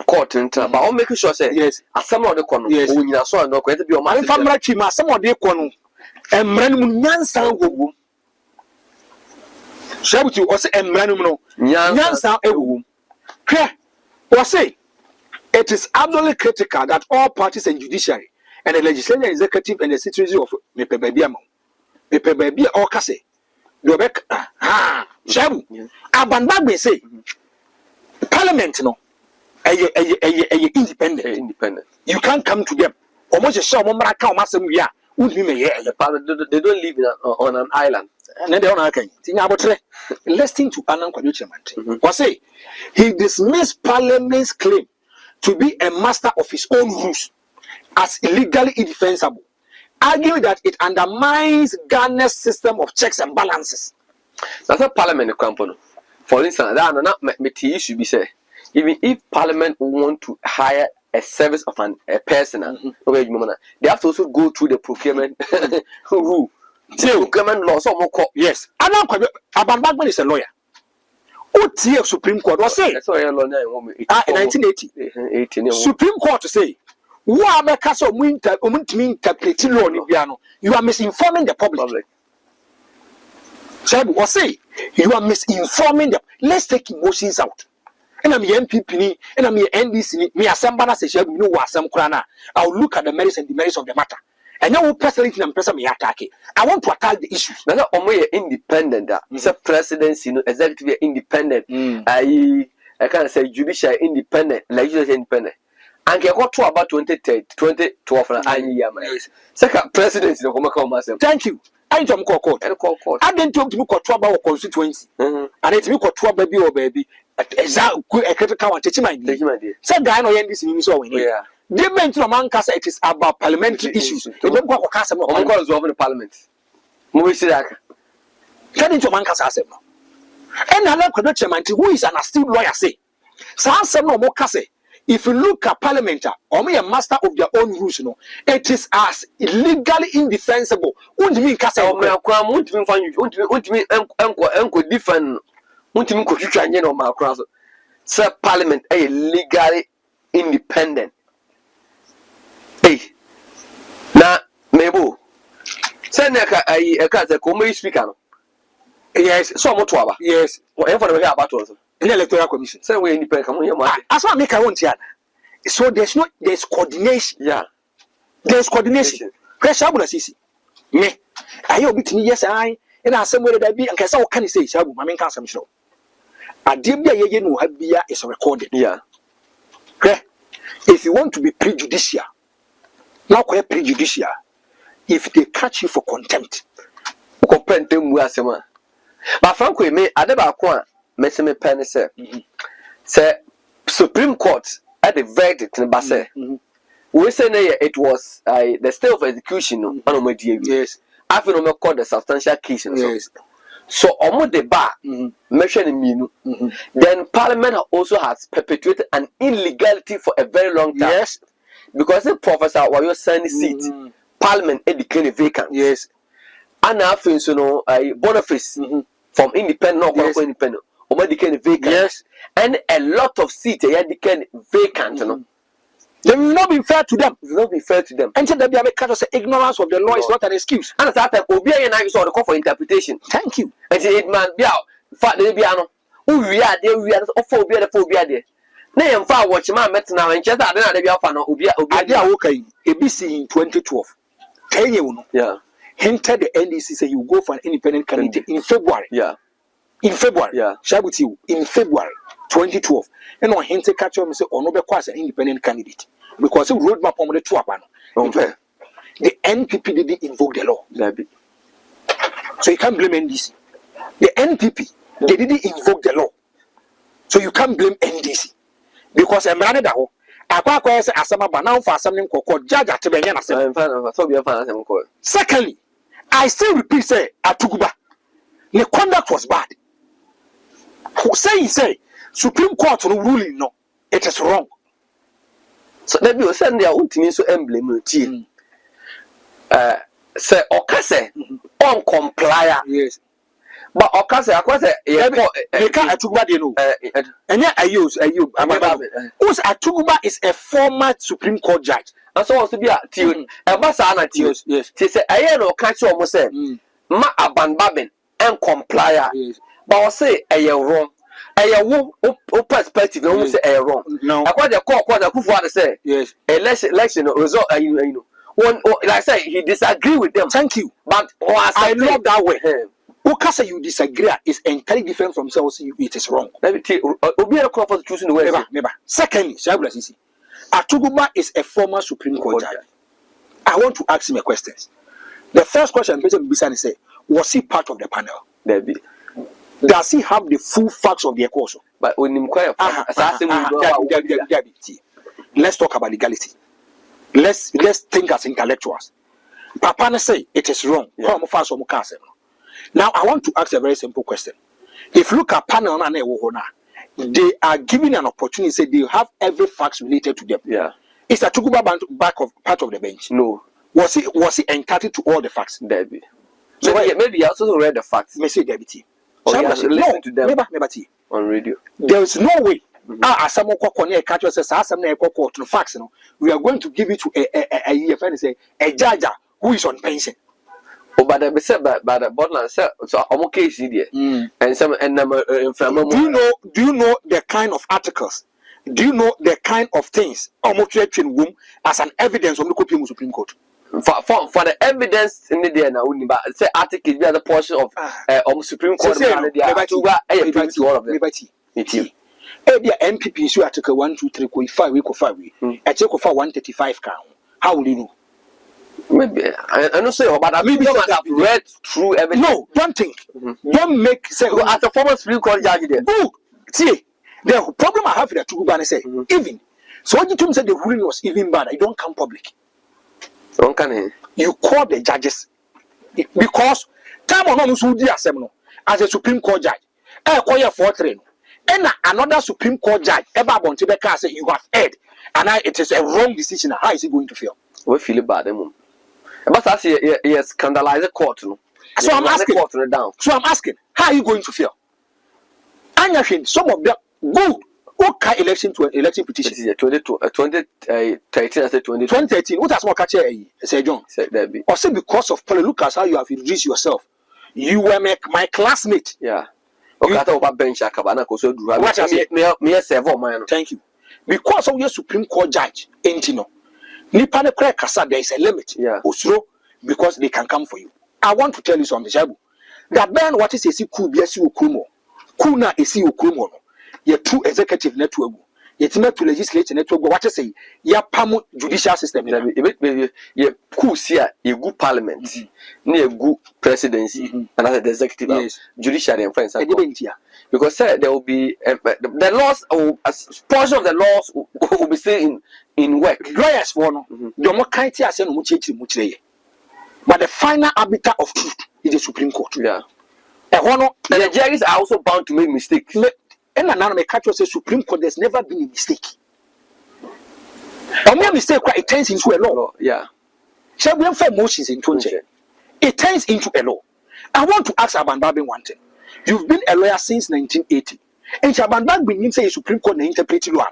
court and but I'll make sure say yes. As some of the corner, yes. When you saw no going to be a man from Rachima, some of the corner. And Ranum womb. Shabuti was a Ranum Yansa a womb. Was say it is absolutely critical that all parties and judiciary and the legislative, executive, and the citizenry of Mepebabiamo, Mepebabia or Casse, Dobek, Shabu, Abandagbe say Parliament no. Independent. You can't come to them. Almost a show, they don't live on an island. And then they don't listen to Alan Kyeremateng. Was say he dismissed Parliament's claim to be a master of his own rules as illegally indefensible, arguing that it undermines Ghana's system of checks and balances. That's a Parliament company. For instance, that not me should be said. Even if Parliament want to hire a service of a person, they have to also go through the procurement rule. Procurement law, so more. Yes, Abandagman is a lawyer. What the Supreme Court was saying? In 1980, Supreme Court to say, you are misinforming the public. So was say you are misinforming them. Let's take emotions out. And I'm the MPP, and I'm the NDC, me assemble as a no wasam crana. I'll look at the merits and demerits of the matter. And now personally and person me attack it. I want to attack the issues. Now only independent, it's a presidency, executive independent, I can't say judiciary independent, legislative independent. And get what about 2012 and second presidency of thank you. I don't call court. I didn't talk to me about constituency. And it's me called baby or baby. A critical one, teaching my dear. Said Diana and this in so yeah. They meant to man cast it is about parliamentary issues. They don't go cast them on the parliament. Movisidaka. Turning to man cast them. And I love Kyeremateng, who is an esteemed lawyer, say. Some no more cast. If you look at Parliament, or me a master of their own rules, it is as illegally indefensible. Wouldn't mean cast or me a crime, wouldn't mean find you, wouldn't mean uncle different. Wouldn't mean you know my cross. Sir, Parliament, a legally independent. Hey, now, Mabel, send a cat a comedy speaker. Yes, so much. Yes, whatever we have about us. In the electoral commission. So we independent. As I make I want here. So there's coordination. Yeah. There's coordination. Pressure will see. Me. I owe between yes, I and I somewhere that be and can say, can you say, Shabu, my main council show. A debia ye no habia is recorded. Yeah. If you want to be prejudicial, not quite prejudicial, if they catch you for contempt, but frankly, me, I never acquire. Messi penny say Supreme Court at the verdict in Basse. We say it was the state of execution on my yes. After no called the substantial case. Yes. So almost the bar mentioning me. Then Parliament also has perpetuated an illegality for a very long time. Yes. Because the professor while you're signing seat, Parliament declared vacant. Yes. And after a boniface from independent or independent. Vacant. Yes, and a lot of seats became vacant. They will not be fair to them. It will not be fair to them. And so they be because ignorance of the law is not an excuse. And at that time, Obia and I saw the call for interpretation. Thank you. And say it man be out. Fact they be ano. Who we are there? We are phobia the phobia there. Nay, and far watch man met now and just I don't know they be out for no Obia. Idea okay. ABC in 2012. 10 years. Yeah. hinted the NDC say you go for an independent candidate in February. Yeah. In February. Yeah. Share with you in February 2012. And on hinted catch me say no be as an independent candidate because the roadmap on the two up. Okay. The NPP didn't invoke the law. Maybe. So you can't blame NDC. The NPP they didn't invoke the law. So you can't blame NDC because I'm running that. Secondly, I still repeat say Atuguba, the conduct was bad. Say Supreme Court ruling no, it is wrong. So let me send their own team so emblem team. Say Okase on complier. Yes. But Okase Akwase Atuguba they know. And yeah, I use who's Atuguba is a former Supreme Court judge. And so also be a tune. A basana tears. Yes. She said, I no catch you almost said, Ma abandon and complier. But I say, a year wrong. A year perspective, almost say a wrong. No. I quite the court, what I could want to say. Yes. Election result, you know. One, like I say, he disagree with them. Thank you. But I love that way. Ukasa you disagree is entirely different from saying it is wrong. Let me tell you, Obi a call for choosing the way. Never. Secondly, Atuguba is a former Supreme Court judge. I want to ask him a question. The first question President Bisani said, was he part of the panel? Does he have the full facts of the cause? But when him quiet, let's talk about legality. Let's think as intellectuals. Papa say it is wrong. Yeah. Now I want to ask a very simple question. If you look at panel they are given an opportunity, say they have every facts related to them. Yeah. Is Atuguba part of the bench? No. Was he entitled to all the facts? Debbie. So maybe he also read the facts. May say Debbie. Listen to them never on radio. There is no way. Someone catch us to facts. We are going to give it to a judge who is on pension. Oh, but I said, but the bottle said, so I'm okay, and some and do you know the kind of articles? Do you know the kind of things as an evidence of the Supreme Court? For the evidence in the day now, but say article be the portion of Supreme Court. All of them. The MPP issue article 123.5 week of 5 week. I check for 135 count. How will you know? Maybe I don't say, but I mean, you have read through everything. No, don't think. Don't make sense. As a former Supreme Court judge, good. See, the problem I have with the Atuguba say, even so, what you said the ruling was even bad. I don't come public. You call the judges because time on as a Supreme Court judge. I call you for train. And another Supreme Court judge ever want to say you have heard, and it is a wrong decision. How is he going to feel? We feel bad, but I say yes, scandalize the court. So I'm asking. So I'm asking, how are you going to feel? And some of them good. What kind of election petition? 2013, I said 2013. What has more catch say John? Or say because of look at how you have introduced yourself. You were my classmate. Yeah. Okay, bench thank you. Because of your Supreme Court judge, Entino. Nipa ne kra kasa, there is a limit. Yeah. Osuro, because they can come for you. I want to tell you something, Shabu. That man, what is a cool BSC Okumo? Kuna is Okumo. Your two executive network. Yet not to legislature network. What I say, ya pamu judicial system. Yeah, cool, see a good parliament, near good presidency, and as the executive, judiciary and friends. Because there will be the laws, a portion of the laws will be still in work. Lawyers for no, more kind of but the final arbiter of truth is the Supreme Court. Yeah. And the judges are also bound to make mistakes. And another may catch us say Supreme Court, there's never been a mistake. A mere mistake, it turns into a law. Yeah. Shall we have motions in 20? It turns into a law. I want to ask Aban Babin one thing. You've been a lawyer since 1980. And Aban Babin say Supreme Court interpreted law.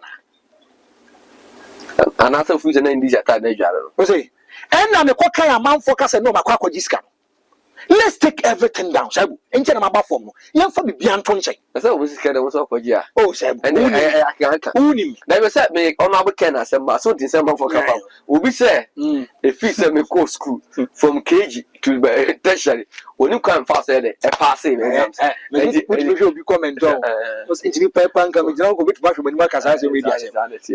And after we in this attack, say, and I'm a cocker amount focus and no Macquaco discount. Let's take everything down. Shabu. Enche na maba form no. Yemfa bibia nto nche. Say we sika dem so kwaji Oh, Shabu. And I can. Unim. Na be say me honorable Ken asem so tin say man for kafa. Obi say if he say me go school from KG to tertiary. Oni kan fa say dey e pass e exams. We will be comment down. Because engineer paper and come down go bit back when mark as I say media.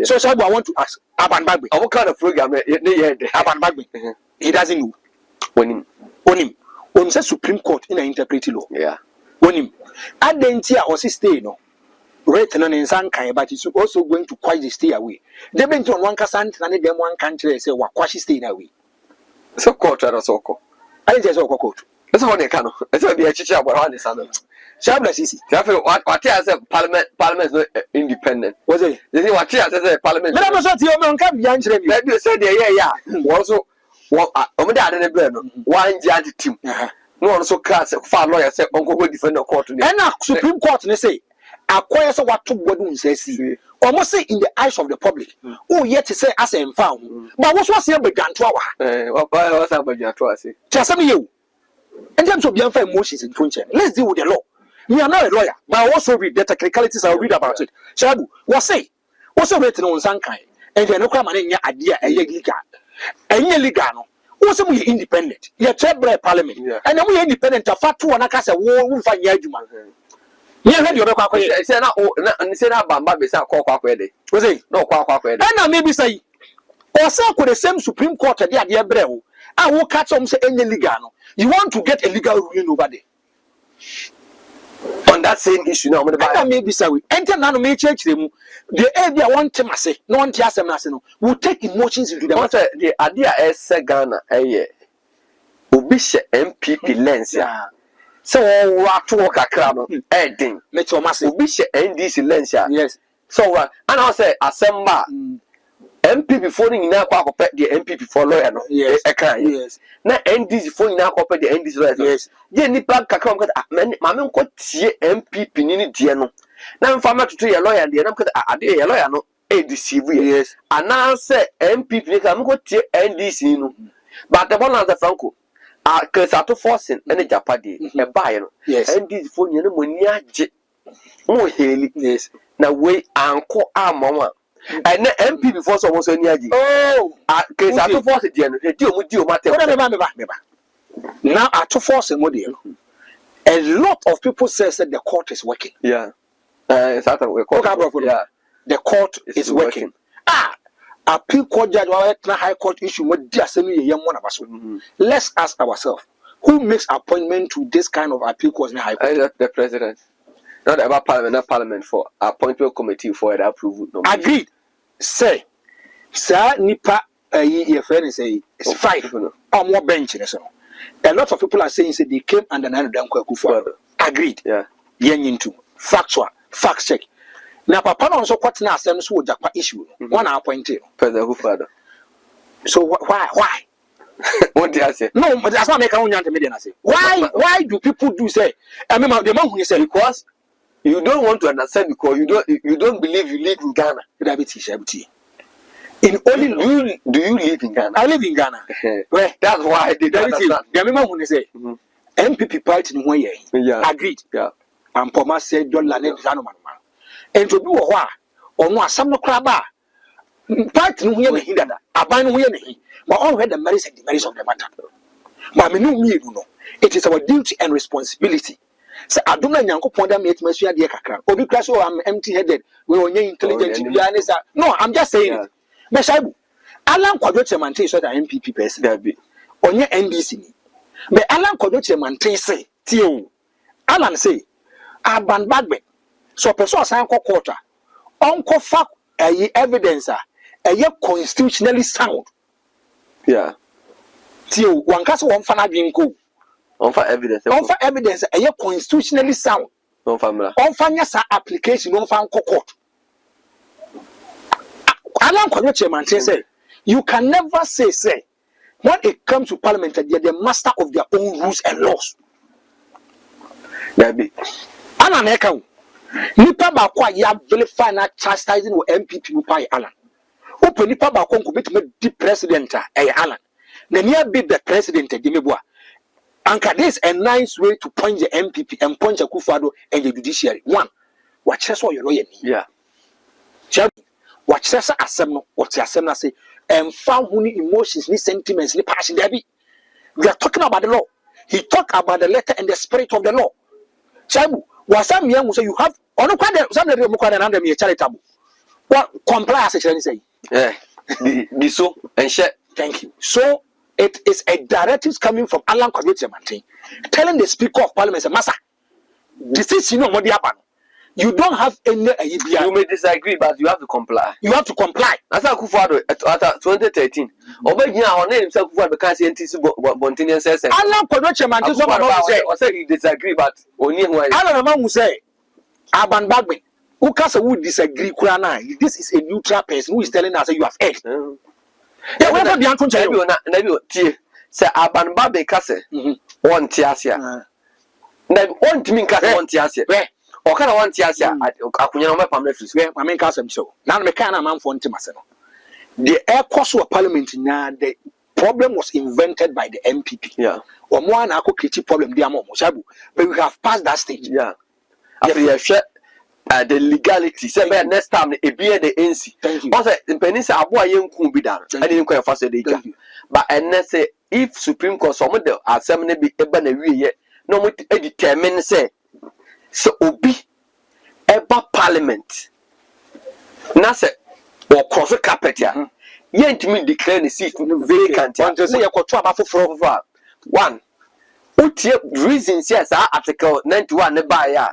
So Shabu, I want to ask Aban Bagbe. What kind of program Aban Bagbe? He doesn't know. Onim say Supreme Court in interpret law. Yeah. Onim. Adentia or stay no. Rate no nsan kan, but it's also going to quite stay away. They been on one kasan and them one country say wa kwashi stay away. So court or so ko. I didn't say court. That's what they can. That's what they chicha about one is on. Shabla sisi. Therefore, what I said, Parliament is not independent. Was it? You see what I said, Parliament. But I'm not your man come behind them. Maybe you said, yeah. Also, what I'm the blame. One judge team. No one so class, far lawyer said, Uncle will defend the court. And now, Supreme Court, they say, acquire what took what you say. Almost say in the eyes of the public. Oh, yet to say, as I found. But what was here began to our? What was about your say? Just some you. In terms of young emotions in Tunche, let's deal with the law. Me, I'm not a lawyer, but I also read the technicalities. I'll read about it. Shabu, what say? What's written on Sankai? And then no come and idea a legal. And ye legano. What's we independent? You're Chebra Parliament. And then we independent of Fatu and Akasa war will find Yajuma. You heard your back. I said, and said, Bamba is a quack. Was it? No quack. And now maybe say, or so could the same Supreme Court at the idea Breu. I will catch some say any legano. You want to get a legal ruling over there. On that same issue now, maybe so. Enter none may change them. The area one to say, no one tears them. Will take emotions into the idea is Ghana, Ubisha MPP lens. So, what to walk a crown, adding, let your massive Ubisha NDC lens. Yes. So, and I'll say, Assemble. MPP phoning now copy the MPP for lawyer no yes yes na NDC phone now copy the NDC lawyer yes je nipa kakra mka mame nko tie MPP ni die no na mfama tutu ye lawyer de na mka ade ye lawyer no e deceive yes ana say MPP ni ka mko tie NDC no but the one as Franco case ato forcing ene japade e buy no NDC phone ni mo ni age mo heli yes na we anko amama and MP before someone so near you. Oh, case I to force it, the deal matter. Now, I to force a model. A lot of people say that the court is working. Yeah, the court is working. Appeal court judge, high court issue, what just a young one of us. Let's ask ourselves who makes appointment to this kind of appeal court in high court? The president. Not about parliament for appointment committee for the approval. Agreed. Say, sir, nipa your friend say it's 5 or more bench. A lot of people are saying they came under Nana Danko Kufuor. Agreed. Yeah. Yen to factual, fact check. Now, Papa also quite now sends who Japa issue. One appointed. President Kufuor. So why? What did I say? No, but that's not make a own media. I say. Why do people do say? I mean, the man who say because. You don't want to understand because you don't believe you live in Ghana. In only do you live in Ghana? I live in Ghana. Well, that's why they don't understand. The remember when they say MPP party in 1 year. Yeah. Agreed. Yeah. And Poma said don't land it man. And to do what? Or no some no craba. Party no here hinda. Aban no here nahi. But all the merits and demerits of the matter. But me no me no. It is our duty and responsibility. So I don't know that made me swear dear kakra. Obi class I'm empty headed. We only intelligent. No, I'm just saying it. Meshabu. Alan Kwadwo Kyeremateng so that MPP person. There be. Onye NDC ni. But Alan Kwadwo Kyeremateng say, Tio. Alan say, Aban Bagbe. So person asan ko court. Onko fact evidence constitutionally sound. Yeah. Tio, wankasa wonfa adwenko. Onfa evidence constitutionally sound. Onfa nyasa application onfa court. Alan Kwadwo Kyeremateng say you can never say when it comes to parliament they are the master of their own rules and laws. There be. Alan eka nipa ba kwa ya vilify na chastising wo MPP mu pa Alan. Open nipa ba kwa nko betime di president Alan. Na nia be the president di meboa. Anka, this is a nice way to punch the MPP and punch Akufo-Addo and the judiciary. One, what says all your lawyer? Yeah. What says assembly? What says assembly say? And found any emotions, any sentiments, any passion. We are talking about the law. He talked about the letter and the spirit of the law. Chabu, was some young say you have on some of them under me charitable. What comply as a say? Yeah. The so and share. Thank you. So it is a directive coming from Alan Kyeremateng telling the Speaker of Parliament, Massa, decision on what happen. You don't have any idea. You may disagree, but you have to comply. You have to comply. As I Akufo-Addo at 2013, Obey our name himself because he Bontinian says, Alan Kyeremateng said he disagree, but only one. Alan Amamu say, Aban Bagman, who would disagree, this is a neutral person who is telling us that you have heard. Yeah, whatever the answer to say Aban Babe Casse, one Tiasia. Then one to me, one Tiasia. Or kind of one Tiasia at Akunyama Parliamentary. Where my main castle so. Now, the kind of man for Timasano. The air course of Parliament now, the problem was invented by the MPP. Yeah. Or more an critique problem, dear Momo, but we have passed that stage. Yeah. After you share the legality, say next time a beer the NC. Thank you. Also, in Peninsula, Abu Ayen could be done. I didn't quite fast the but and let's say if Supreme Court some of the assembly be able to yet, no more determine say so obi eba Parliament. Na say or cross the carpet ya. Yent me declare the seat vacant. Want to say you control about for one. Utie reasons yes article 91 ne ba ya.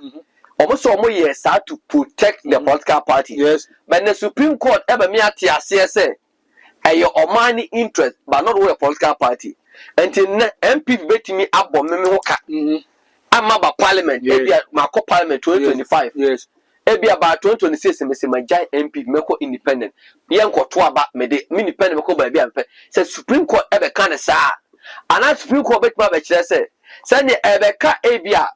Almost years to protect the political party. Yes. But the Supreme Court ever me at say your money interest, but not a political party. Until MP bet me up on me. I'm about Parliament. Yes. My Parliament 2025. Yes. Ebi about 2026 me say my giant MP meko independent. Yan ko to aba me de independent meko ba bia mpe. Say Supreme Court ebe kan sa. And Supreme Court bet ma be kire say send ebe ka ebia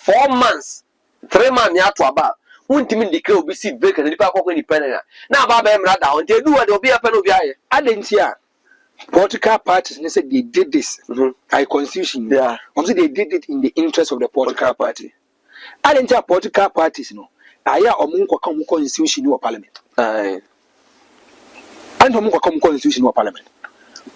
4 months 3 months ya to aba. Untimi declare obi seat vacant nipa akoko independent. Na aba ba emra da until do what obi apen obi aye. Adentia political parties they said they did this by constitution. Yeah. Say they did it in the interest of the political party. Adentia political parties aya omunko ka mu constitution or parliament. Aye. And omunko ka mu constitution or parliament.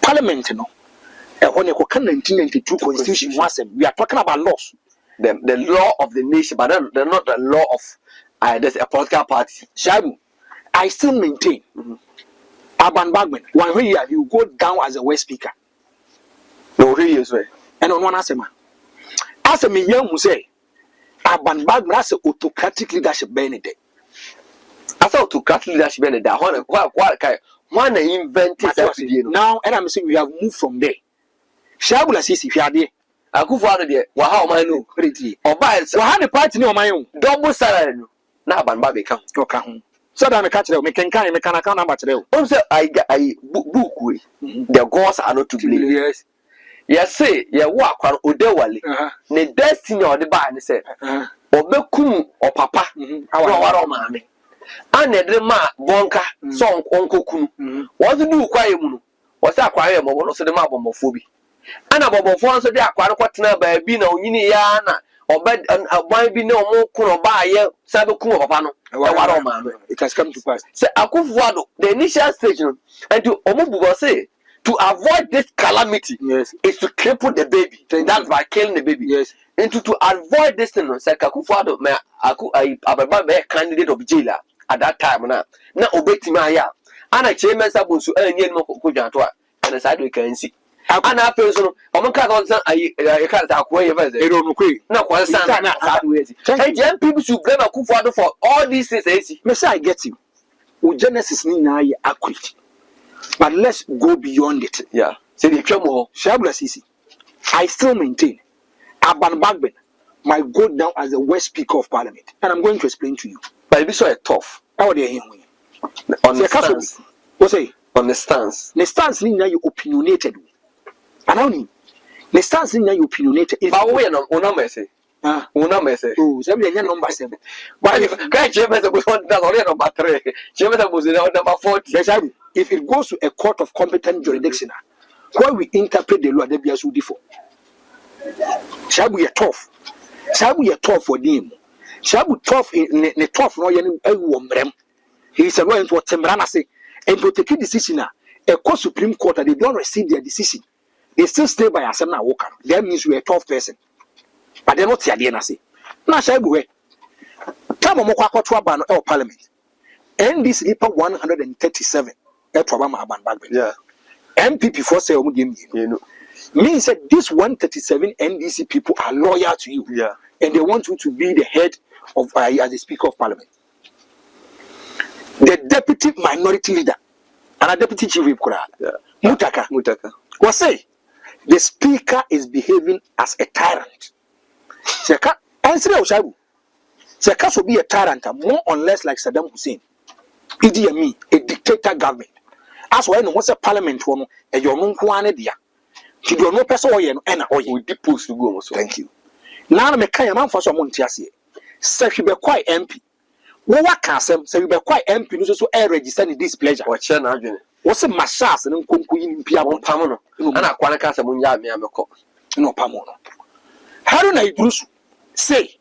Parliament when you 1992 constitution we are talking about laws. The law of the nation, but they're not the law of there's a political party. Shabu, I still maintain Aban Bagman, 1 year you go down as a West speaker. No, he is way. And on one asema. As a young who say Aban Bagman has autocratic leadership benefit. I thought autocratic leadership benefit. One invented now, and I'm saying we have moved from there. Shabu la sisi if you are there. Akufo-Addo de wa ha o man no pretty oba wa ha the party no man double salary no na Aban Babe ka ho so that me catch them me can account number today say I book we the gods are not to blame. Yes say ye wo akwar odewale ne destiny o de ba ne say obekum o papa no waro maame an edre ma bonka so onkokunu wo do du kwaye mu no wo say akwaye mo no so de ma bomofo bi ana bobofo so de akware kwatena ba bi na onyini ya na obed aban bi na omo kuno ba ye sabe kuno papa no e waro ma it has come to pass say Akufo-Addo the initial stage no and to omo bugo say to avoid this calamity is to cripple the baby. That's by killing the baby. Yes. And to avoid this thing say Akufo-Addo me ababa be candidate of jailer at that time na obetima ya ana chairman sabunsu enye no kodwanto a and side we can see and I feel so. I'm can't acquire no people should blame Akufo-Addo for all these things. I get you. Genesis is accurate. But let's go beyond it. Yeah. Say the Kyeremateng Shabla Sisi. I still maintain Aban Bagman might go down as the West Speaker of Parliament. And I'm going to explain to you. But it is so tough. How are they on the stance? What say? On the stance. The stance means you opinionated. And only the stance in you opinionated. But we are not on message. Una message. Oh, somebody number 7. But if Kyeremateng was already number 3, Kyeremateng was number 40. If it goes to a court of competent jurisdiction, where we interpret the law, there be a suit for. Shabu ye tough. Shabu ye tough for them. Shabu tough in the tough no yen wombrem. He is a lawyer to Tembrana say and to take a decision. A Supreme Court they don't receive their decision. They still stay by Asana Walker. That means you're a tough person. But they're not here, say. Now, Shabu, Tama Mokwa ban or Parliament. And this Nipa 137 at Trabama Aban Bagbe. Yeah. MPP for say, you know. Means that this 137 NDC people are loyal to you. Yeah. And they want you to be the head of as the Speaker of Parliament. The Deputy Minority Leader and a Deputy Chief Whip, Mutaka, was say the Speaker is behaving as a tyrant. Seka, answer Oshabu. Seka should be a tyrant, more or less like Saddam Hussein. Idi Amin, a dictator government. As well, no what's a parliament one, and your non quantity. You don't know person or you and we deposed to go. Thank you. Now, I'm a kind of man for someone to say, say, you be quite MP. What can say, say, you be quite MP, so air register in displeasure. Or China, what's a massas and unkunku in Piamon Pamono? And I quite a Munya Miamako. No Pamono. How do I do say?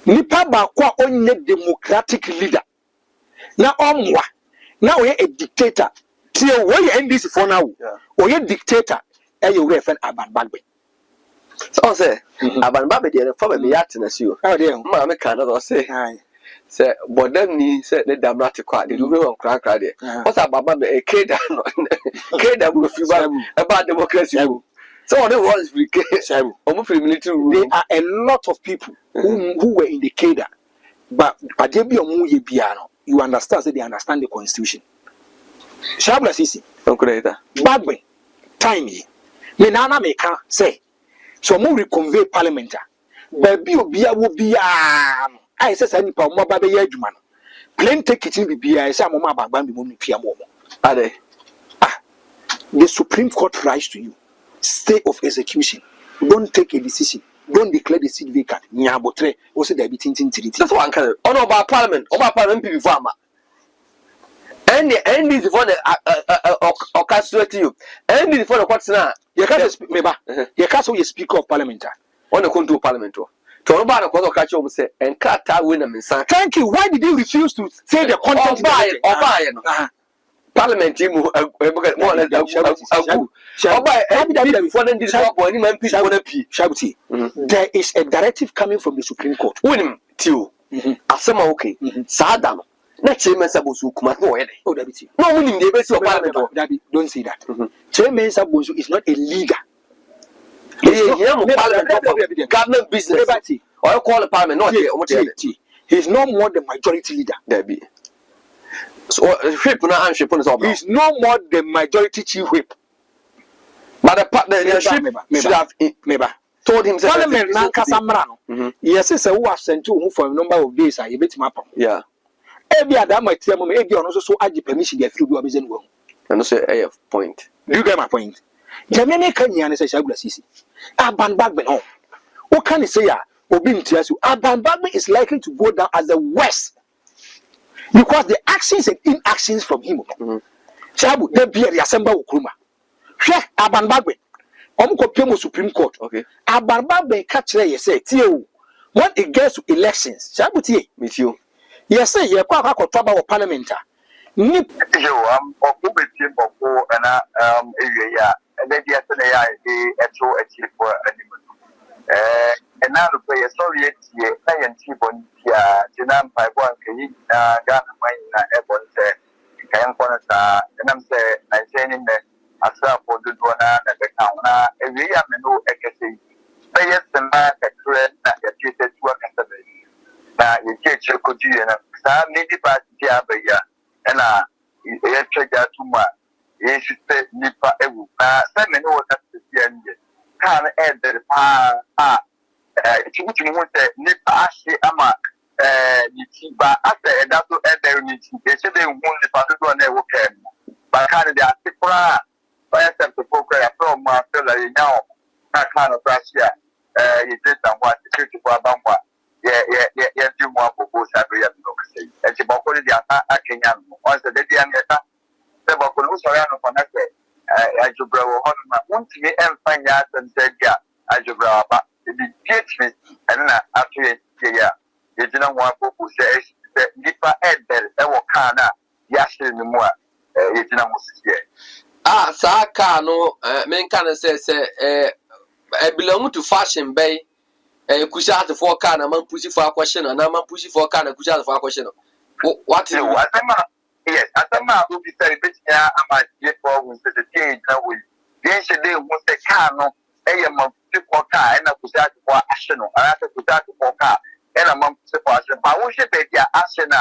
Nipa Bawko only democratic leader. Now, now we're a dictator. Till where you end this for now, or you're dictator. And you refer Aban Bagbe. So say, Aban Bagbe, the father be acting as you. Oh, dear, Mamma cannot say, say, but then he said the damn not to cry. The room crack there. What's about a kid that will feel about democracy? So on the world is almost military. There are a lot of people who were in the Keda, but you understand that they understand the constitution. Shabla Sisi, Bagbe, tiny. Me nana me can say so mo reconvey parliament but bia wo bia I say say nipa mo ba be ya adwuma no plain take it in bia say mo ma bagban bi mo ntua mo ade the Supreme Court writes to you stay of execution, don't take a decision, don't declare the seat vacant nya botre o say there be tintin tiriti. That's one kind on about parliament people farmer. And this for the orchestrate you. And this for the what's now. You can't say Speaker of Parliament. On the control Parliament. To about the quarter catch say and cut win a son. Thank you. Why did you refuse to say the content or buy Parliament more or less there is a directive coming from the Supreme Court. Win him till Asama okay. Sadam. Not Chairman Sabusu Kumato. Oh, David. No winning the base of Parliament. Don't say that. Chairman Sabusu is not a leader. Government business. Or call the Parliament. Not he's no more the majority leader. There be. So, he's no more the majority chief whip. But the ship should have told him Parliament Nankasamrano. Yes, it's a who has sent to for a number of days. I bet him up. Yeah. Every other might tell me, maybe also so I permission get through your business. And also a point. Do you get my point? Jamaica Kenyan is a Shabla Sisi. Aban Bagbe home. What can you say? Obin Tiasu. Aban Bagbe is likely to go down as the worst. Because the actions and inactions from him. Shabu, they be the assembly of Kruma. Share Aban Bagbe. Omko Supreme Court. Okay. Aban Bagbe catch there, you say, Tio. When it gets to elections, Shabu Tie. Meet you. Yes, sir, you're quite a trouble of parliament. Nip. Yo, of Bawko and area, and then yesterday I actual achieve for animal. And now the player Soviet, I am Tibon, Jinam Paiwan, Ghana, Mine, Ebon, Kayan Konasa, and I'm saying, I say in the Asa for the Dwana and the Kauna, and we are no Ekasi. Players and man, a credit that you treated to a custody. Now you get your could you and some needy party, and I check out too much. Yes, you said Nipa Ewu. Simon was at the end. Can add the pa. It's Nipa Ashi Ama. Nipa after a dato at their meeting. They said they won the particular network. But Canada, Tipra, by a set of program from Marcella now. That kind of Russia. You did somewhat security for Bamba. Yeah, do more for both every other. And she bought the Kenyan. Once the day and the Bawko Sorano for Naka. I to grow on my own to me and find out and said, yeah, Ajabra, but the PhD and after yeah, you didn't want to say the deeper head there, Ewokana, Yashin Mua, you didn't see. Sa car no, men can say, I belong to fashion bay. Kusha to four can a man push for a question, and a man push for a can of Kusha for a question. What is yes, as a man who be celebrating, I might get for with the change that we. Yes, they want the car no. A month for car and a Kusha for action, or I have to Kusha for car and a month for action. But we should be the action.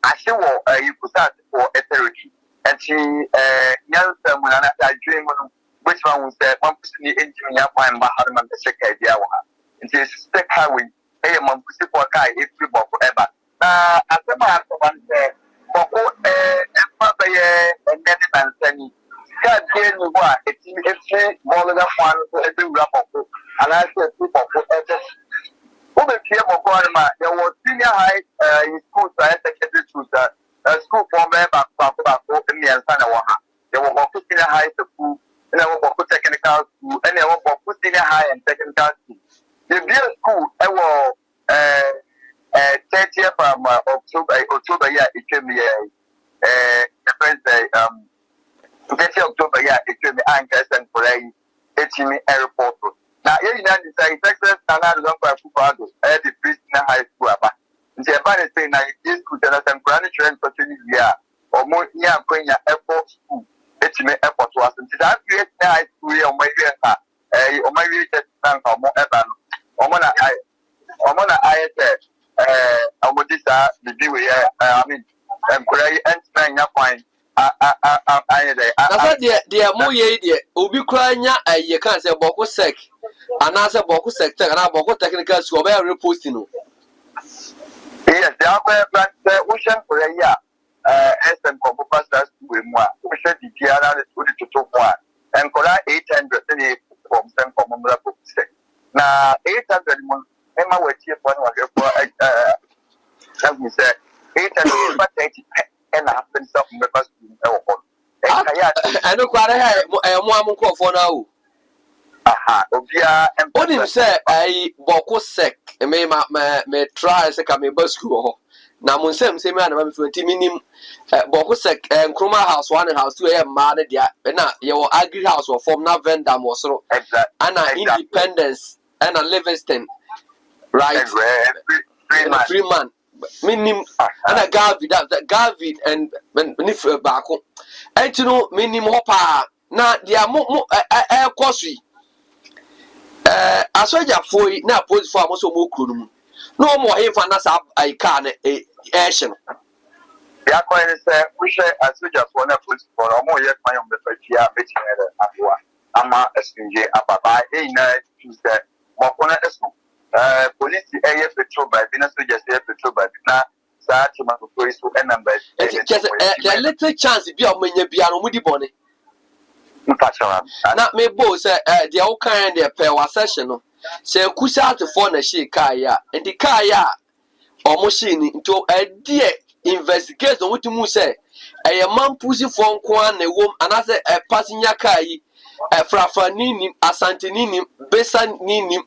I show you Kusha for authority. And she, young when I dream which one was that one person in your mind, but how to check idea. And she is stick highway, a month for car if we bought forever. As a man, one said, for all and then man sending. God, dear, you are a team FC, more than one for every rubber. And I said, people for others. Woman, here for Guanama, there was senior high in school, secondary school, school for member, in the Ansanawaha. There were senior high school, and there were technical school, and there were senior high and technical school. The real school, I was 30th from October, yeah, it came here. The first day, 30th October, yeah, it came anchors and for a airport. Now, you know, Texas and I don't know if the prisoner high school. Japan is saying that this school tells them granite trend for 20 years or more near going airport school. It's me airport was and that create high school on my ear, on my real test or more ever. I said, I'm with this, the view here, I mean, I'm great and spending up fine. I said, dear, more ye, Ubi crying, you can't say Bawko sec, and answer Bawko sector, and I Bawko technical school, very posting. Yes, the other brand, ocean for a year, as and Copas with moi, we said the Tiara is put it to 2 1, and Cola 800 from San Commonwealth. Now, 800 months, Emma was here for as we said, 880 and a half and something members in our home. I know quite a more for now. Aha, Obia, and what him say, I Bawko sec, and may try as a coming bus school. Now, Monsem, say, man, I'm 20 minim Bawko sec and Kroma house, one house, 2 a.m. mad, yeah, and now your agri house or from now Vendam or so, and independence and a Livingston, right? 3 months. Minim and a Gavid and Nif Bawko. And you know, minim hopper. Now, they are more air costly. I saw your foy now post for almost more crew. No more if I not I can a action. The acquaintance we share as we just want to put for a more yet my own the first year, between Ama SNJ, Ababa, Tuesday, Mopona, police air petrol by Venus, just air petrol by now. Such a police and numbers. The little chance if you are when you be on Woody Bonnie. Not me both the old kind of pair session. Say, Kusa to phone a she kaya, and the kaya or machine into a dear investigation. What you say? A man pussy phone quan a woman, another a passing yakai, a frafanini, a santinini, besan nini,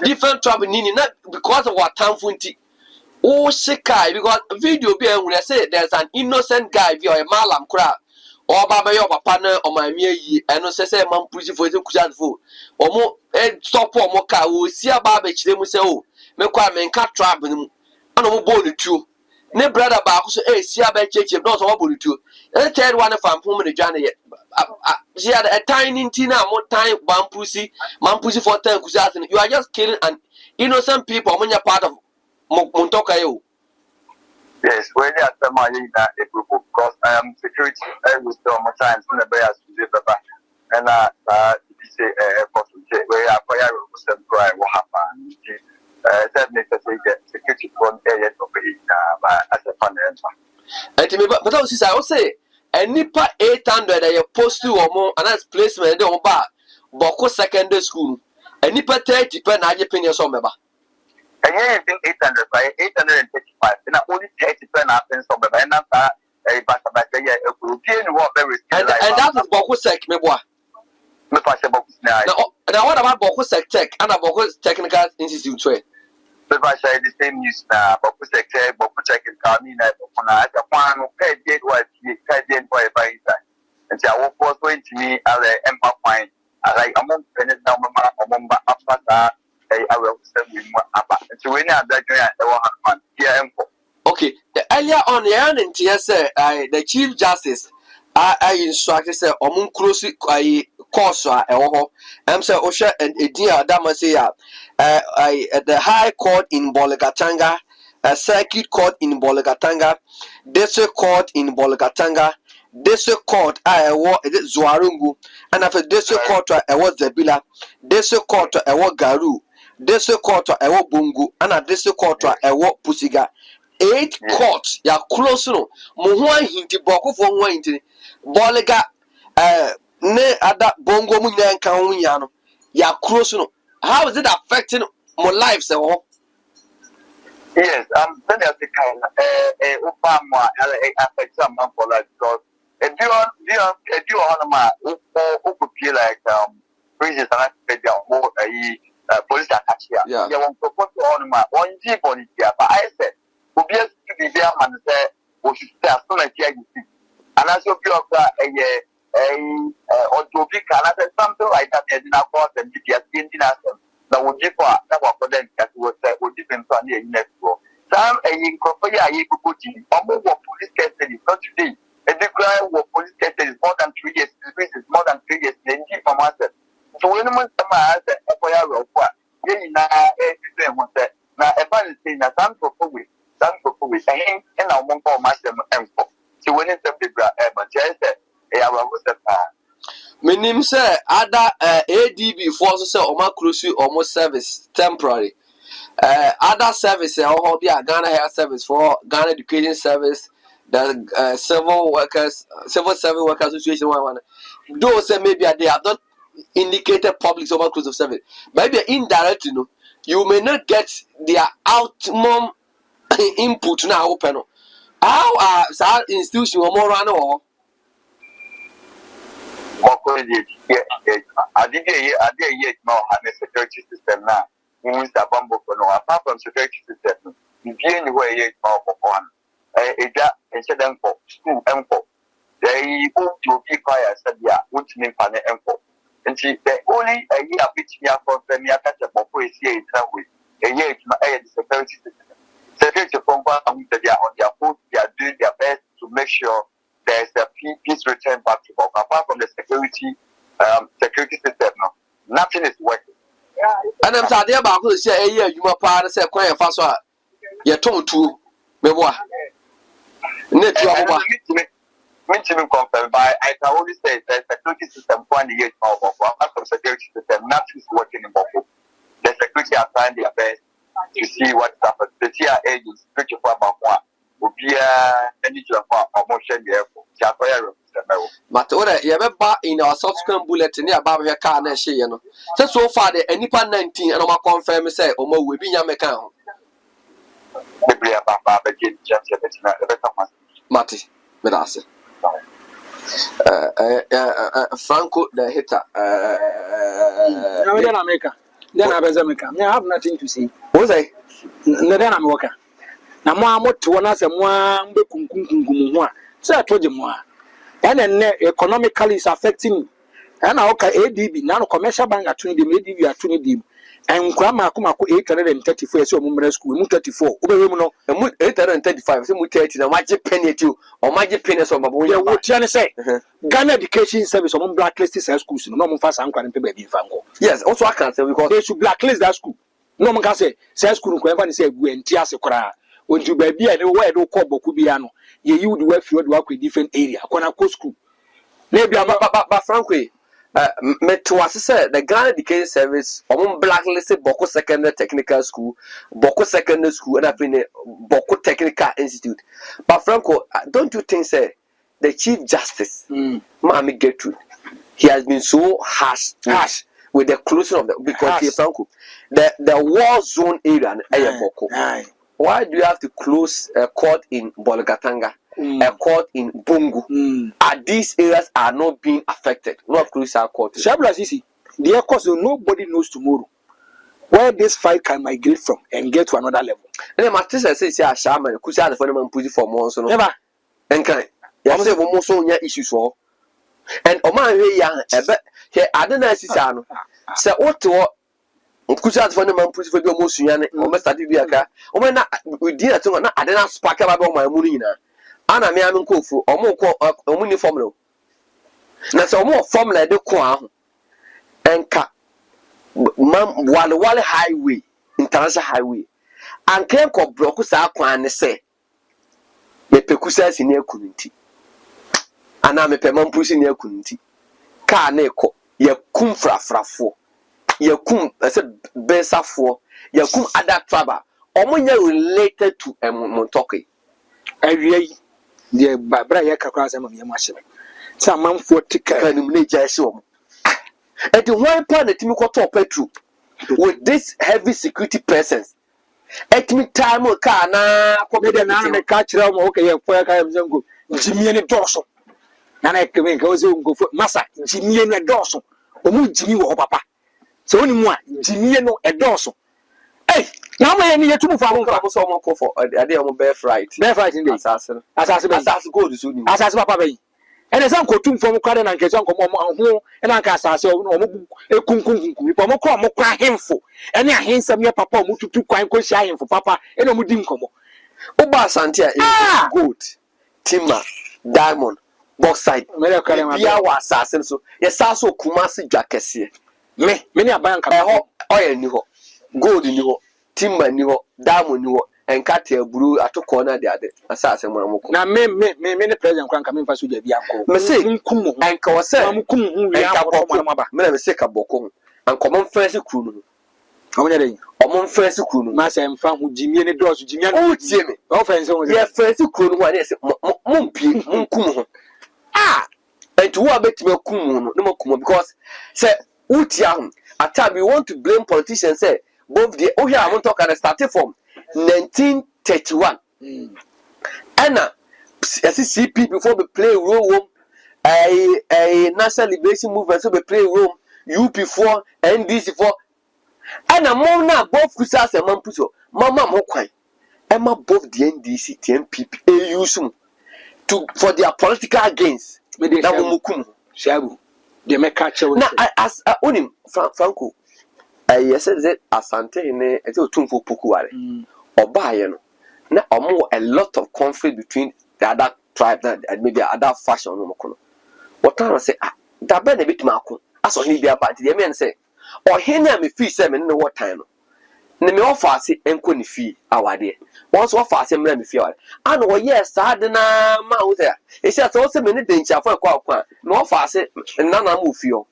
different trouble nini, not because of what time funti. Oh, shikai, because video being when I say there's an innocent guy via a malam crowd. Or Baba your partner or my me, and no say, man, pussy for the cushion food. Or more, stop or more car, we see a barbage, they will say, oh, make quite men cat trap with them. I know what the two. Ne brother Bawko say, see a bad church, not all the two. And tell one of our woman, Johnny. She had a tiny tina, more time, man, pussy for 10 cushion. You are just killing an innocent people when you're part of Montokayo. Yes, when you are somebody that it will because I am security. I will still more times in the bears to the papa. And you say, where I fire will cry what happened. That makes us get security from area of it as a fun answer. But I will say, a nipper 800 a post to or more, and that's placement on bar, Bawko secondary school. A nipper 30 pen, I opinion some member. And anything 800 by 835, and only 30 pen happens of the band. And that is Bawko sec, me boy. Now, now what about Bawko Tech and Bawko Technical Institute? So if I say the same news now, Bawko Sector, Bawko Technical, me na at the one who paid what he paid for a buy that. And so I was going to me as an empire fine. I like among pennies down my mama after that. I will send you more about. So when I that I want one here. Okay, the earlier on, the Chief Justice I instructed say omun close course I'm say Osha and Edia Damasea the High Court in Bolgatanga, Circuit Court in Bolgatanga, District Court in Bolgatanga, District Court I was Zuarungu, and after District Court I was Zebila, District Court I was Garu, District Court I was Bungu, and a District Court I was Pusiga. 8 courts ya close no mo ho ahinti Bawko fo ho ahinti bolega ne ada bongo mu nyanka ho nya no ya close no. How is it affecting my life say ho? Yes, then there's the kind Obama affects some man for life because if you on my who could be like prison and more police attack here. Yeah. You want to put on my one G body here, but I said obvious to be there and say we should start so like here you see. And as you of that or to be something like that in our course and the in us. That would give for them that was different from the network. Some incorporate a police custody, not today. A decline of police custody is more than 3 years, this is more than 3 years, then keep from us. So when someone has a FIR of what, now a balance thing that some for and I won't call myself and so when it's a big Minim say other ADB forces say Oma Cruise almost service temporary. Other service or Ghana Health Service for Ghana Education Service, the civil service workers association one. Those say maybe they have not indicated public Oma Cruise of service. Maybe indirectly, you may not get their optimum input now open. How are institutions more run or I did yet more on the security system now. Mr. Bumbo, apart from security system, you gain away yet more one. A incident for school and for they go to be quiet, said, yeah, which means an info. And she the only a year which me up for me, I catch a Bawko is here in some way. A year to my security system. Security from one on their foot, they are doing their best to make sure there's a peace return back to Bawko. Apart from the security system, no, nothing is working. and I'm sorry about who say a year you are part of say quiet fast. You're told to me what? Confirmed, but I can only say the security system 1 year of security system, nothing is working in Bawko. The security are trying their best to see what's happened. The CIA is security for Bawko. Will be any job or motion there for but what you ever bought in our subsequent bulletin about your car next year. So far, the any 19 and I'm confirm say, or more will be your account. Matty, Medase. Franco the hitter. Then I have nothing to say. What's I? Then I'm working. Now, more to one as a one bekum. So I told you more. And then economically is affecting me. And I okay ADB now commercial bank at 20 ADB at 20 and Grandma Kumako 834 so Mumra school 34 over 835 so 30 na magic penny to or magic penny so yeah what you say Ghana Education Service on blacklist schools no more fast and baby fango. Yes, also I can say because they should blacklist that school. No one can say school ko ever say go enti ase kora onto baby and where do call Bawko biano you do work with different area kona ko school maybe but frankly Metwas said the Ghana Education Service on blacklisted Bawko Secondary Technical School, Bawko Secondary School, and I've been Bawko Technical Institute. But Franco, don't you think, sir, the Chief Justice, Mami Gertrude, he has been so harsh with the closing of the because Franco, the war zone area in Bawko. Why do you have to close a court in Bolgatanga? A court in Bungu. These areas are not being affected. Not crucial court. Shabla Sisi. the cause nobody knows tomorrow where this fight can migrate from and get to another level. And my sister says, "Yeah, Shaman, could have the phenomenon put it for more, so Never. And can I say one more so issues for? And Oman, young, a bet here, I don't know, Sisano. So what to could have the phenomenon put for your most young, almost at the car. Oh, when we did to I didn't spark about my Munina. Anna, me, I'm cool for or more money formula. That's a more formula de crown and cut. Wale highway, international highway. And came ko broku sa kwan ne se. Me pekusa si ne akunti. Ana me pemam pusi ne akunti. Ka na ekọ ye kum frafrafo. Ye kum ese besafo. Ye kum other tribal. Omo related to Montoke. Awie the bra ye kakra asem me ma hye. Say amanfo tika Kanim ne gya hye omo. And the one part that me ko to petru with this heavy security presence. At me time car na me de na me ka kire mo okay ye for ka em zango jimie ne doso na na ekeme ka o se ngo masa jimie ne doso o mu jimi wo papa so oni mu a jimie no e doso eh na ma ye ni ye tumu fa mo fa so mo ko for ade mo bear fright inde asase go do so ni asase papa be ene san ko tum fo kware na nke san ko mo ena nka asase o mo ekunkunkunku ipo mo ko mo kwa hemfo ene ahensam ye papa mo tutu kwan ko hia hemfo papa ene mo di nkomo Uba Asante is gold, timber, diamond, bauxite. Bia wa assassin so. Yes, also Kumasi Jackesie. Many a bank oil ni ho, gold ni ho, timber ni ho, diamond ni ho, and Katia blue at a corner the other assassin. Now, many president can come in for Suja Bianco. Message, and Kawasa, Mama Seka Bawko, and common first crew. How many? Among first crew, Master and Fan Jimmy and Doss, Jimmy. Oh, Jimmy. Offense, yeah, first crew one is Mumpi, Munkum. Ah, and to what bet me Kum, no more Kum, because, say, Utiam, at time we want to blame politicians, say, both the oh, here I won't talk and started from 1931. Anna, as you see people before we play Rome, a national liberation movement, so we play Rome, UP4, NDC4. And a mom now both Kusas and Mampuso, Mamma Mokwai, Emma both the NDC, the MPP, use to for their political gains. Shabu, they make catch now. As Unim Franco, I said that Asante in a Tumfo Pukuare or Bayano. Now, a lot of conflict between the other tribe and maybe other fashion. What time I say, that better bit Marco, as on the party, the men say. Or here me fee 7 no what time. Ne me offer say enko ni fee awade. Once offer say me fee awade. And oh yes, I dey na ma wo there. E say so say me ne dencha for kwa. Me offer say na mo fee o.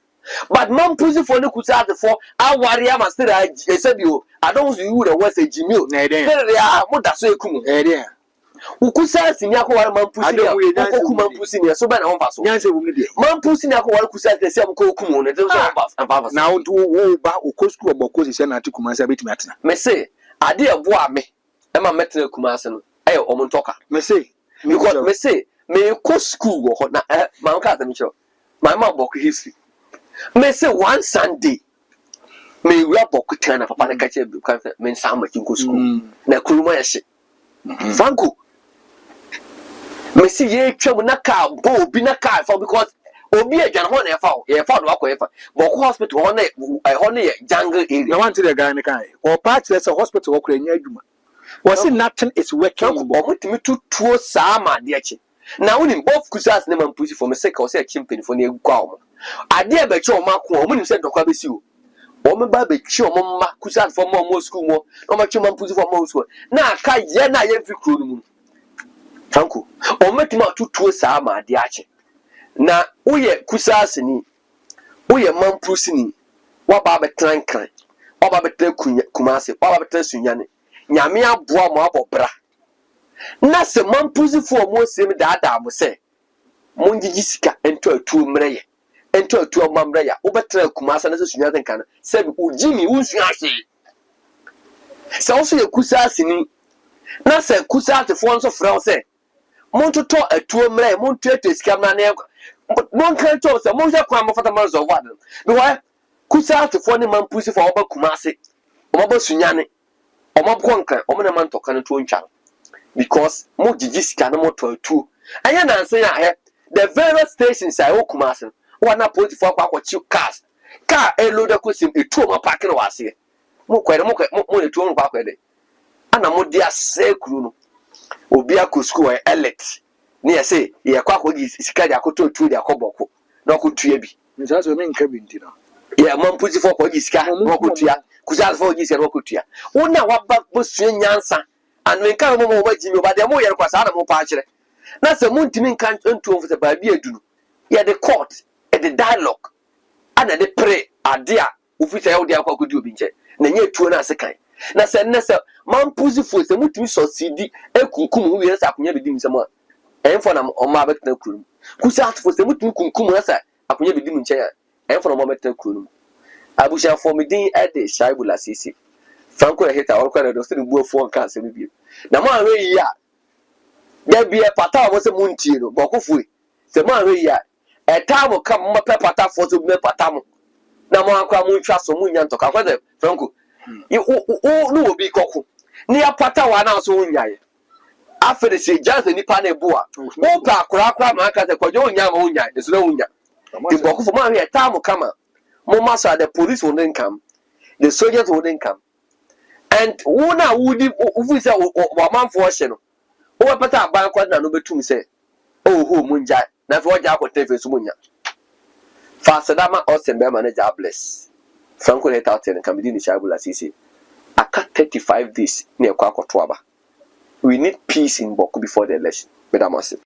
But man pussy for no kusa the for aware am still e say bi o. I don't you the words say Jimmy. Na dey. Still there mo da so ekum. Dey. Ukusa sinya ko ware man pussy ya. Ko man pussy ya so ba na honfa so. Nyanse wo ne dey. Man pussy na ko ware kusa say am ko kum ne dey so honfa. Na won to wo ba okosku oboko se na tikuma se betimi atena. Me say ade eboa me e ma metena kumase no e omo ntoka Me say because me say me ko school wo ho na ma nka ta me cho my ma boko history me say one Sunday me wi aboko tana papa na kache bi kan me nsa ma kinko school na kuruma ya she Franco me say ye twam na ka bo bi na ka for because obi agyan ho na e fa do akọ Bawko hospital ho na jungle area na want the guy me kai or part there's a hospital okra nya adwuma was it nothing is working omutimi tutuo sama de achi na woni both kusas ne man pussy for me say ka o say chimpen for na egwa omo ade e be che omo akọ omo nim say dokwa be si o omo ba be che omo ma kusas for mo school mo no ma che man pussy for mo school na aka ye na ye fi kro no mu Franco omutimi tutuo sama de achi na uye kusas ni uye man pussy ni wa ba be kran wa ba be kumase wa ba be sunyane nyame aboa mo abobra na se man pussy for mo sem daada mo se mo ngigi sika ento atu mreye ento atu amamreya wo betra kumase na se sunyane kan se bi ujimi unsuase se also ye kusas ni na se kusas fo nso frɛ se mo ntoto atu mreye mo ntoto sika na na mo kan to se mo hwe kwa mo fata man zo wad bi wa kusa for ne man pusi for oba kumase oba sunyane oba konkan omo na man toka no to ntwa because mo gigi sika no mo to tu anya na nse ya the various stations I wo kumase wana poti for akwachi cars car elo da kosim etu ma park no wase mo kwere mo etu mo kwere ana mo dia sekuru no obi akosku e elect ne yese ye kwakogi sika dia koto tu dia koboko na kotua bi nti aso me nka bi ntina ya man puti for kwakogi sika no kotua kuza for gi sika no kotua wona waba bosua nyansa an me kan mo waji mi oba de mo yere kwasa na mo pa akire na se mo ntimi nka ntuo mfese ba bi adunu ye the court e the dialogue ana de pray adia ofisa ya odi akwakogi obi nche na nye tuo na sekan na se nese man pusi for se mutimi succeed ekunkum hu yere sa akunya bidim nsema enfo na oma betena kurum kusa for se mutimi kunkum na sa akunya bidim nche ya enfo na oma betena kurum abusha for me din e de shaibula sisi franco heta or kwere do se bu afu onka se bi na mo anwe yi a da bi e pata wo se muntie no bokofu se mo anwe yi a e time kam mo pe pata for so me pata mo na mo akwa mo ntwa so mo nya ntoka kwede franco no obi koko ni apata wa na so unyaye afere se just nipa na ebua o pa akura ma aka se kwaje unya ma unyaye eso na unya the boko for ma here time kama mo masa the police wouldn't come the soldiers wouldn't come and una wudi ufu se wa manfo hye no o pata aban kwa na no betum se oh ho munja na fe oja akote fe so munya fa sadama osembe manager bless franco let out and can be in Shabula CC. I cut 35 days near Kwakotuaba. We need peace in Bawko before the election. Madam Massive.